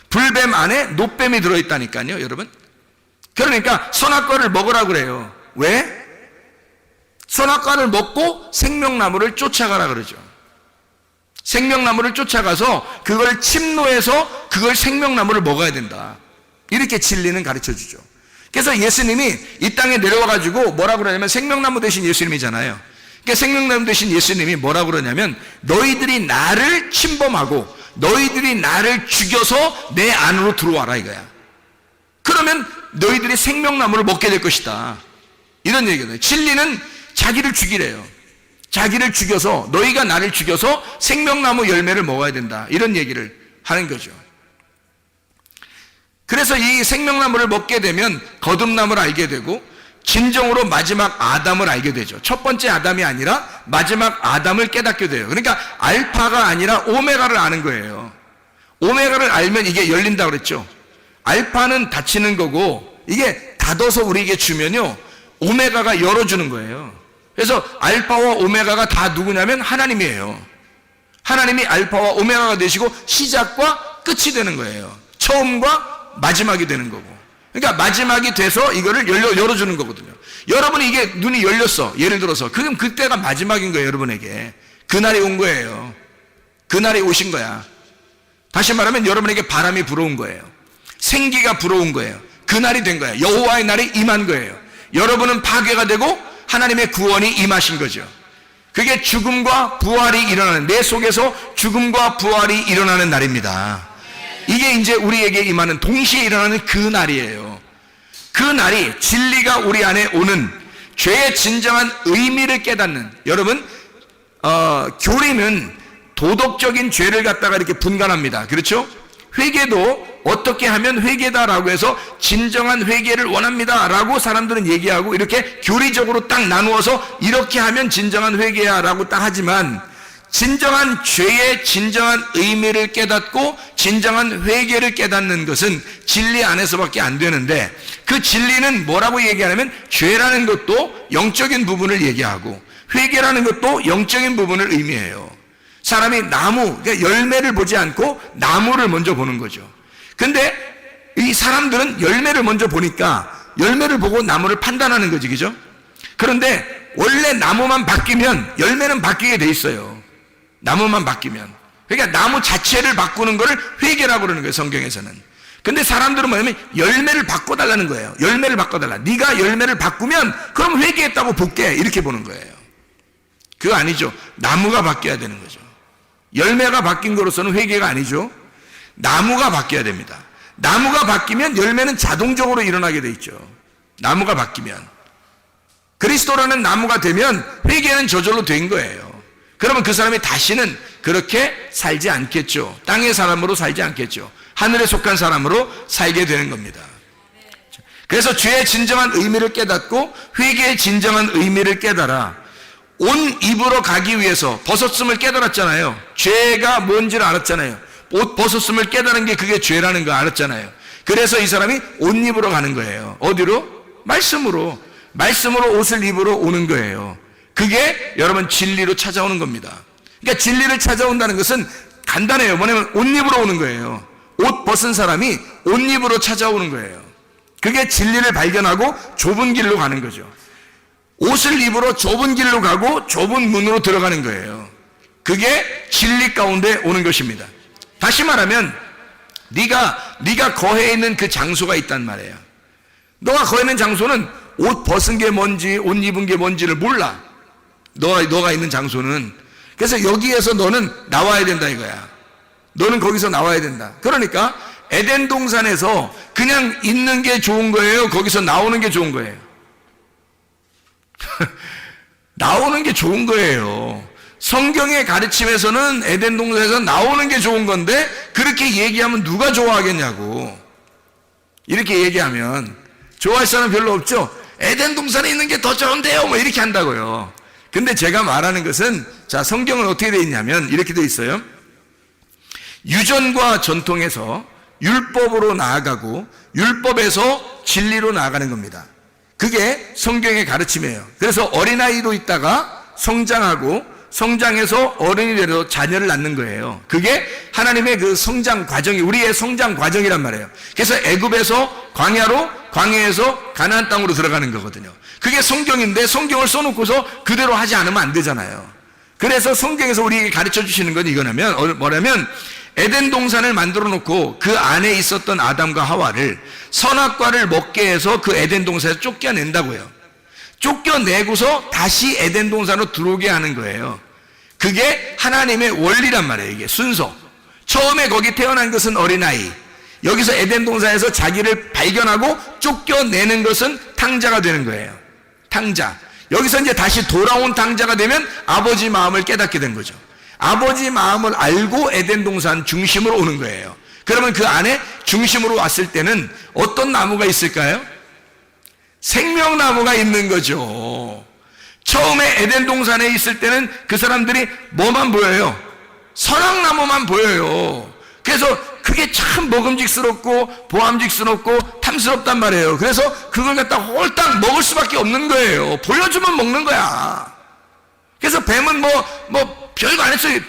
불뱀 안에 노뱀이 들어있다니까요, 여러분. 그러니까 선악과를 먹으라 그래요. 왜? 선악과를 먹고 생명나무를 쫓아가라 그러죠. 생명나무를 쫓아가서 그걸 침노해서 그걸 생명나무를 먹어야 된다. 이렇게 진리는 가르쳐 주죠. 그래서 예수님이 이 땅에 내려와가지고 뭐라고 그러냐면, 생명나무 대신 예수님이잖아요. 그러니까 생명나무 대신 예수님이 뭐라고 그러냐면, 너희들이 나를 침범하고 너희들이 나를 죽여서 내 안으로 들어와라 이거야. 그러면 너희들이 생명나무를 먹게 될 것이다. 이런 얘기거든요. 진리는 자기를 죽이래요. 자기를 죽여서, 너희가 나를 죽여서 생명나무 열매를 먹어야 된다. 이런 얘기를 하는 거죠. 그래서 이 생명나무를 먹게 되면 거듭남을 알게 되고, 진정으로 마지막 아담을 알게 되죠. 첫 번째 아담이 아니라 마지막 아담을 깨닫게 돼요. 그러니까 알파가 아니라 오메가를 아는 거예요. 오메가를 알면 이게 열린다고 그랬죠. 알파는 닫히는 거고 이게 닫아서 우리에게 주면요 오메가가 열어주는 거예요. 그래서 알파와 오메가가 다 누구냐면 하나님이에요. 하나님이 알파와 오메가가 되시고 시작과 끝이 되는 거예요. 처음과 마지막이 되는 거고. 그러니까 마지막이 돼서 이거를 열어주는 거거든요. 여러분이 이게 눈이 열렸어. 예를 들어서 그럼 그때가 마지막인 거예요. 여러분에게 그날이 온 거예요. 그날이 오신 거야. 다시 말하면 여러분에게 바람이 불어온 거예요. 생기가 불어온 거예요. 그날이 된 거예요. 여호와의 날이 임한 거예요. 여러분은 파괴가 되고 하나님의 구원이 임하신 거죠. 그게 죽음과 부활이 일어나는, 내 속에서 죽음과 부활이 일어나는 날입니다. 이게 이제 우리에게 임하는, 동시에 일어나는 그 날이에요. 그 날이 진리가 우리 안에 오는, 죄의 진정한 의미를 깨닫는, 여러분 교리는 도덕적인 죄를 갖다가 이렇게 분간합니다. 그렇죠? 회개도 어떻게 하면 회개다라고 해서 진정한 회개를 원합니다 라고 사람들은 얘기하고 이렇게 교리적으로 딱 나누어서 이렇게 하면 진정한 회개야 라고 딱 하지만, 진정한 죄의 진정한 의미를 깨닫고 진정한 회개를 깨닫는 것은 진리 안에서밖에 안 되는데, 그 진리는 뭐라고 얘기하냐면 죄라는 것도 영적인 부분을 얘기하고 회개라는 것도 영적인 부분을 의미해요. 사람이 나무, 그러니까 열매를 보지 않고 나무를 먼저 보는 거죠. 근데 이 사람들은 열매를 먼저 보니까 열매를 보고 나무를 판단하는 거지, 그죠? 그런데 원래 나무만 바뀌면 열매는 바뀌게 돼 있어요. 나무만 바뀌면. 그러니까 나무 자체를 바꾸는 거를 회개라고 그러는 거예요, 성경에서는. 근데 사람들은 뭐냐면 열매를 바꿔달라는 거예요. 열매를 바꿔달라. 네가 열매를 바꾸면 그럼 회개했다고 볼게, 이렇게 보는 거예요. 그거 아니죠. 나무가 바뀌어야 되는 거죠. 열매가 바뀐 거로서는 회개가 아니죠. 나무가 바뀌어야 됩니다. 나무가 바뀌면 열매는 자동적으로 일어나게 돼 있죠. 나무가 바뀌면. 그리스도라는 나무가 되면 회개는 저절로 된 거예요. 그러면 그 사람이 다시는 그렇게 살지 않겠죠. 땅의 사람으로 살지 않겠죠. 하늘에 속한 사람으로 살게 되는 겁니다. 그래서 죄의 진정한 의미를 깨닫고 회개의 진정한 의미를 깨달아 온 입으로 가기 위해서 벗었음을 깨달았잖아요. 죄가 뭔지를 알았잖아요. 옷 벗었음을 깨달은 게 그게 죄라는 거 알았잖아요. 그래서 이 사람이 옷 입으로 가는 거예요. 어디로? 말씀으로. 말씀으로 옷을 입으러 오는 거예요. 그게 여러분 진리로 찾아오는 겁니다. 그러니까 진리를 찾아온다는 것은 간단해요. 뭐냐면 옷 입으러 오는 거예요. 옷 벗은 사람이 옷 입으로 찾아오는 거예요. 그게 진리를 발견하고 좁은 길로 가는 거죠. 옷을 입으러 좁은 길로 가고 좁은 문으로 들어가는 거예요. 그게 진리 가운데 오는 것입니다. 다시 말하면 네가 거해 있는 그 장소가 있단 말이에요. 너가 거해 있는 장소는 옷 벗은 게 뭔지 옷 입은 게 뭔지를 몰라. 너가 있는 장소는. 그래서 여기에서 너는 나와야 된다 이거야. 너는 거기서 나와야 된다. 그러니까 에덴 동산에서 그냥 있는 게 좋은 거예요? 거기서 나오는 게 좋은 거예요? 나오는 게 좋은 거예요. 성경의 가르침에서는 에덴 동산에서 나오는 게 좋은 건데 그렇게 얘기하면 누가 좋아하겠냐고. 이렇게 얘기하면 좋아할 사람 별로 없죠. 에덴 동산에 있는 게 더 좋은데요 뭐 이렇게 한다고요. 근데 제가 말하는 것은, 자, 성경은 어떻게 되어 있냐면 이렇게 되어 있어요. 유전과 전통에서 율법으로 나아가고 율법에서 진리로 나아가는 겁니다. 그게 성경의 가르침이에요. 그래서 어린아이로 있다가 성장하고 성장해서 어른이 되어서 자녀를 낳는 거예요. 그게 하나님의 그 성장 과정이 우리의 성장 과정이란 말이에요. 그래서 애굽에서 광야로, 광야에서 가나안 땅으로 들어가는 거거든요. 그게 성경인데 성경을 써놓고서 그대로 하지 않으면 안 되잖아요. 그래서 성경에서 우리에게 가르쳐 주시는 건 이거냐면 뭐냐면 에덴 동산을 만들어 놓고 그 안에 있었던 아담과 하와를 선악과를 먹게 해서 그 에덴 동산에서 쫓겨낸다고요. 쫓겨내고서 다시 에덴 동산으로 들어오게 하는 거예요. 그게 하나님의 원리란 말이에요. 이게 순서. 처음에 거기 태어난 것은 어린아이, 여기서 에덴 동산에서 자기를 발견하고 쫓겨내는 것은 탕자가 되는 거예요. 탕자. 여기서 이제 다시 돌아온 탕자가 되면 아버지 마음을 깨닫게 된 거죠. 아버지 마음을 알고 에덴 동산 중심으로 오는 거예요. 그러면 그 안에 중심으로 왔을 때는 어떤 나무가 있을까요? 생명나무가 있는 거죠. 처음에 에덴 동산에 있을 때는 그 사람들이 뭐만 보여요? 선악나무만 보여요. 그래서 그게 참 먹음직스럽고 보암직스럽고 탐스럽단 말이에요. 그래서 그걸 갖다 홀딱 먹을 수밖에 없는 거예요. 보여주면 먹는 거야. 그래서 뱀은 뭐 별거 안 했어요.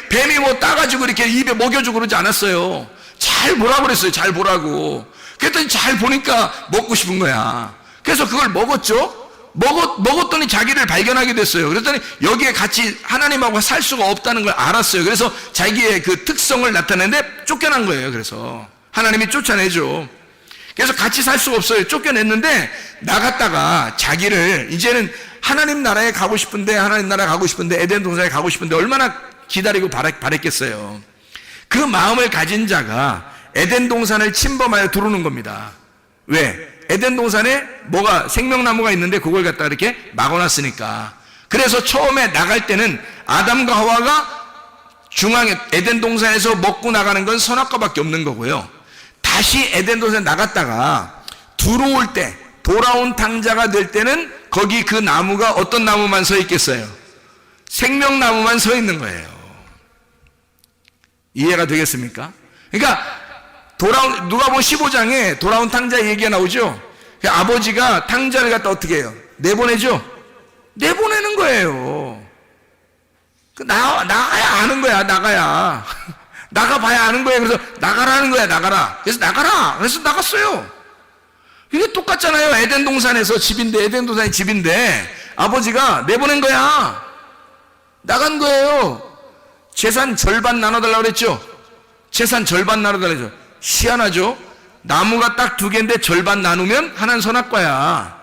뱀이 뭐 따가지고 이렇게 입에 먹여주고 그러지 않았어요. 잘 보라고 그랬어요. 잘 보라고. 그랬더니 잘 보니까 먹고 싶은 거야. 그래서 그걸 먹었죠. 먹었더니 자기를 발견하게 됐어요. 그랬더니 여기에 같이 하나님하고 살 수가 없다는 걸 알았어요. 그래서 자기의 그 특성을 나타내는데 쫓겨난 거예요. 그래서 하나님이 쫓아내죠. 그래서 같이 살 수가 없어요. 쫓겨냈는데 나갔다가 자기를 이제는 하나님 나라에 가고 싶은데 에덴 동산에 가고 싶은데 얼마나 기다리고 바랬겠어요. 그 마음을 가진 자가 에덴 동산을 침범하여 들어오는 겁니다. 왜? 에덴 동산에 뭐가 생명나무가 있는데 그걸 갖다 이렇게 막아놨으니까. 그래서 처음에 나갈 때는 아담과 하와가 중앙에 에덴 동산에서 먹고 나가는 건 선악과밖에 없는 거고요. 다시 에덴 동산에 나갔다가 들어올 때, 돌아온 탕자가 될 때는 거기 그 나무가 어떤 나무만 서 있겠어요? 생명나무만 서 있는 거예요. 이해가 되겠습니까? 그러니까 누가복음 15장에 돌아온 탕자 얘기가 나오죠. 아버지가 탕자를 갖다 어떻게 해요? 내보내죠. 내보내는 거예요. 나가야 아는 거야. 나가봐야 아는 거예요. 그래서 나가라는 거야. 나가라. 그래서 나가라. 그래서 나갔어요. 이게 똑같잖아요. 에덴 동산에서 집인데, 에덴 동산이 집인데 아버지가 내보낸 거야. 나간 거예요. 재산 절반 나눠달라고 그랬죠. 재산 절반 나눠달라고 그랬죠. 희한하죠. 나무가 딱 2개인데 절반 나누면 하나는 선악과야.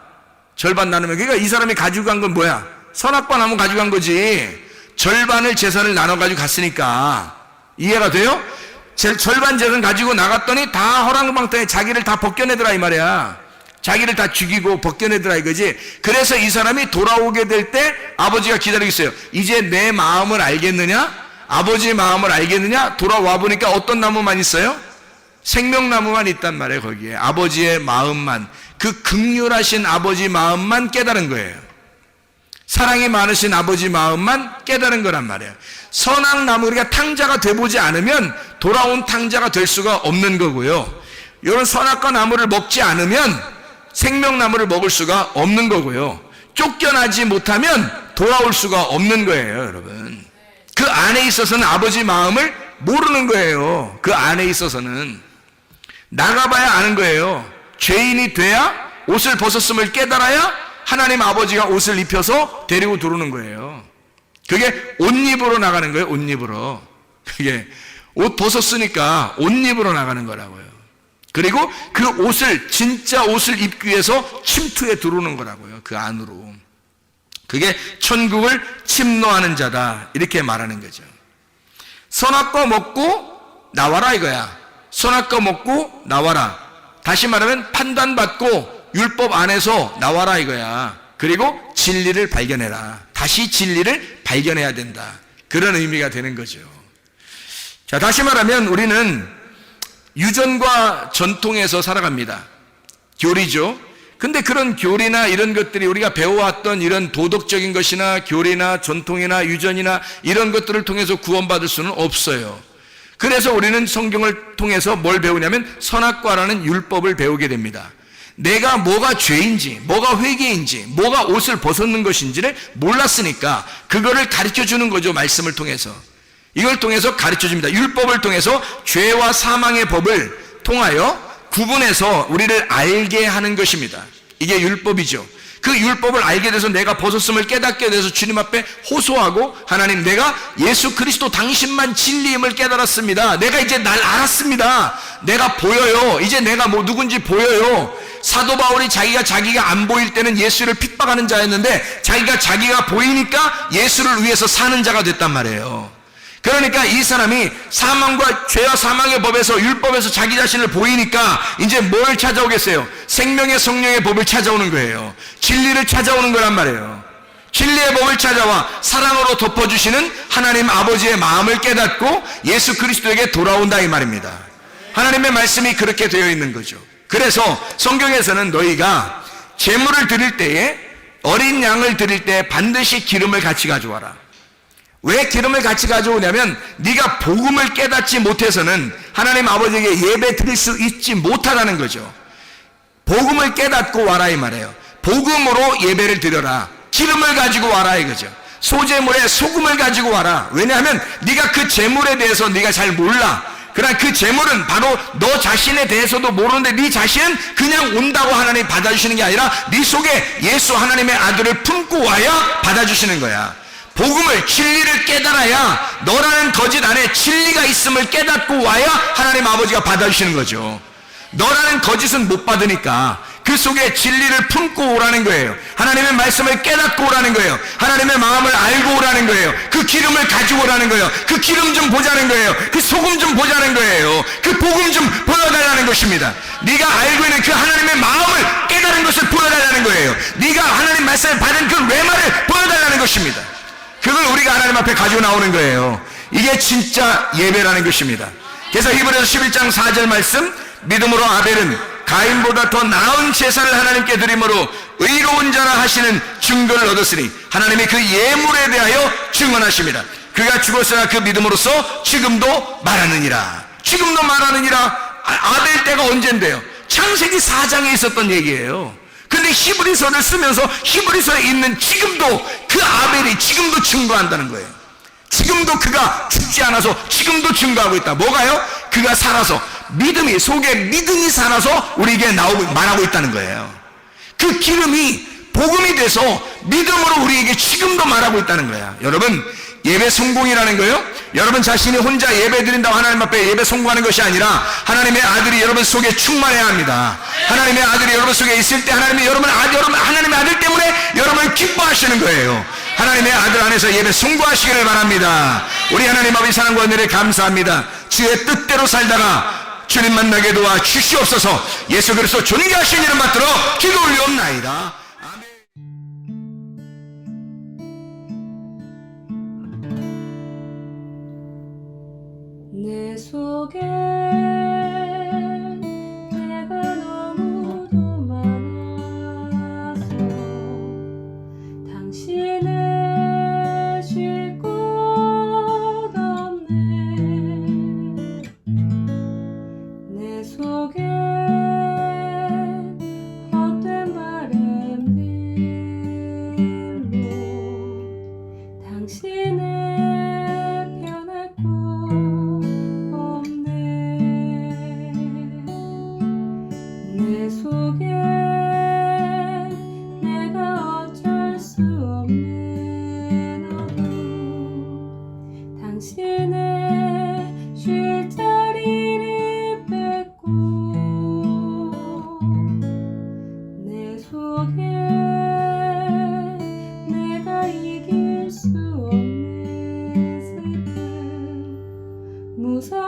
절반 나누면. 그러니까 이 사람이 가지고 간 건 뭐야? 선악과 나무 가지고 간 거지. 절반을 재산을 나눠가지고 갔으니까. 이해가 돼요? 절반 재산 가지고 나갔더니 다 허랑방탕에 자기를 다 벗겨내더라 이 말이야. 자기를 다 죽이고 벗겨내더라 이거지. 그래서 이 사람이 돌아오게 될 때 아버지가 기다리고 있어요. 이제 내 마음을 알겠느냐? 아버지의 마음을 알겠느냐? 돌아와 보니까 어떤 나무만 있어요? 생명나무만 있단 말이에요. 거기에 아버지의 마음만, 그 긍휼하신 아버지 마음만 깨달은 거예요. 사랑이 많으신 아버지 마음만 깨달은 거란 말이에요. 선악나무, 우리가 탕자가 돼보지 않으면 돌아온 탕자가 될 수가 없는 거고요. 이런 선악과 나무를 먹지 않으면 생명나무를 먹을 수가 없는 거고요. 쫓겨나지 못하면 돌아올 수가 없는 거예요, 여러분. 그 안에 있어서는 아버지 마음을 모르는 거예요. 그 안에 있어서는 나가봐야 아는 거예요. 죄인이 돼야 옷을 벗었음을 깨달아야 하나님 아버지가 옷을 입혀서 데리고 들어오는 거예요. 그게 옷 입으로 나가는 거예요. 옷 입으로. 그게 옷 벗었으니까 옷 입으로 나가는 거라고요. 그리고 그 옷을, 진짜 옷을 입기 위해서 침투에 들어오는 거라고요. 그 안으로. 그게 천국을 침노하는 자다, 이렇게 말하는 거죠. 선악과 먹고 나와라 이거야. 선악과 먹고 나와라. 다시 말하면 판단받고 율법 안에서 나와라 이거야. 그리고 진리를 발견해라. 다시 진리를 발견해야 된다. 그런 의미가 되는 거죠. 자, 다시 말하면 우리는 유전과 전통에서 살아갑니다. 교리죠. 근데 그런 교리나 이런 것들이 우리가 배워왔던 이런 도덕적인 것이나 교리나 전통이나 유전이나 이런 것들을 통해서 구원받을 수는 없어요. 그래서 우리는 성경을 통해서 뭘 배우냐면 선악과라는 율법을 배우게 됩니다. 내가 뭐가 죄인지, 뭐가 회개인지, 뭐가 옷을 벗었는 것인지를 몰랐으니까 그거를 가르쳐주는 거죠. 말씀을 통해서. 이걸 통해서 가르쳐줍니다. 율법을 통해서 죄와 사망의 법을 통하여 구분해서 우리를 알게 하는 것입니다. 이게 율법이죠. 그 율법을 알게 돼서 내가 벗었음을 깨닫게 돼서 주님 앞에 호소하고, 하나님, 내가 예수 그리스도 당신만 진리임을 깨달았습니다. 내가 이제 날 알았습니다. 내가 보여요. 이제 내가 뭐 누군지 보여요. 사도 바울이 자기가 안 보일 때는 예수를 핍박하는 자였는데 자기가 보이니까 예수를 위해서 사는 자가 됐단 말이에요. 그러니까 이 사람이 사망과 죄와 사망의 법에서, 율법에서 자기 자신을 보이니까 이제 뭘 찾아오겠어요? 생명의 성령의 법을 찾아오는 거예요. 진리를 찾아오는 거란 말이에요. 진리의 법을 찾아와 사랑으로 덮어주시는 하나님 아버지의 마음을 깨닫고 예수 그리스도에게 돌아온다 이 말입니다. 하나님의 말씀이 그렇게 되어 있는 거죠. 그래서 성경에서는 너희가 제물을 드릴 때에 어린 양을 드릴 때 반드시 기름을 같이 가져와라. 왜 기름을 같이 가져오냐면 네가 복음을 깨닫지 못해서는 하나님 아버지에게 예배 드릴 수 있지 못하다는 거죠. 복음을 깨닫고 와라 이 말이에요. 복음으로 예배를 드려라. 기름을 가지고 와라 이거죠. 소제물에 소금을 가지고 와라. 왜냐하면 네가 그 제물에 대해서 네가 잘 몰라. 그러나 그 제물은 바로 너 자신에 대해서도 모르는데 네 자신은 그냥 온다고 하나님이 받아주시는 게 아니라 네 속에 예수 하나님의 아들을 품고 와야 받아주시는 거야. 복음을, 진리를 깨달아야 너라는 거짓 안에 진리가 있음을 깨닫고 와야 하나님 아버지가 받아주시는 거죠. 너라는 거짓은 못 받으니까 그 속에 진리를 품고 오라는 거예요. 하나님의 말씀을 깨닫고 오라는 거예요. 하나님의 마음을 알고 오라는 거예요. 그 기름을 가지고 오라는 거예요. 그 기름 좀 보자는 거예요. 그 소금 좀 보자는 거예요. 그 복음 좀 보여달라는 것입니다. 네가 알고 있는 그 하나님의 마음을 깨달은 것을 보여달라는 거예요. 네가 하나님 말씀을 받은 그 레마를 보여달라는 것입니다. 그걸 우리가 하나님 앞에 가지고 나오는 거예요. 이게 진짜 예배라는 것입니다. 그래서 히브리서 11장 4절 말씀, 믿음으로 아벨은 가인보다 더 나은 제사를 하나님께 드림으로 의로운 자라 하시는 증거를 얻었으니 하나님이 그 예물에 대하여 증언하십니다. 그가 죽었으나 그 믿음으로써 지금도 말하느니라. 지금도 말하느니라. 아벨 때가 언젠데요? 창세기 4장에 있었던 얘기예요. 근데 히브리서를 쓰면서 히브리서에 있는 지금도 그 아벨이 지금도 증거한다는 거예요. 지금도 그가 죽지 않아서 지금도 증거하고 있다. 뭐가요? 그가 살아서 믿음이, 속에 믿음이 살아서 우리에게 말하고 있다는 거예요. 그 기름이 복음이 돼서 믿음으로 우리에게 지금도 말하고 있다는 거야. 여러분, 예배 성공이라는 거예요, 여러분 자신이 혼자 예배 드린다고 하나님 앞에 예배 성공하는 것이 아니라 하나님의 아들이 여러분 속에 충만해야 합니다. 하나님의 아들이 여러분 속에 있을 때 하나님의 하나님의 아들 때문에 여러분을 기뻐하시는 거예요. 하나님의 아들 안에서 예배 성공하시기를 바랍니다. 우리 하나님 아버지 사랑과 은혜를 감사합니다. 주의 뜻대로 살다가 주님 만나게 도와 주시옵소서. 예수 그리스도 존귀하신 이름 받들어 기도 올리옵나이다. 내 속에 내가 너무도 많아서 당신을 쉴 곳 없네. 내 속에 헛된 바램들로 당신을 변할 곳 내 속에 내가 어쩔 수 없는 어둠 당신의 쉴 자리를 뺏고 내 속에 내가 이길 수 없는 슬픔 무서운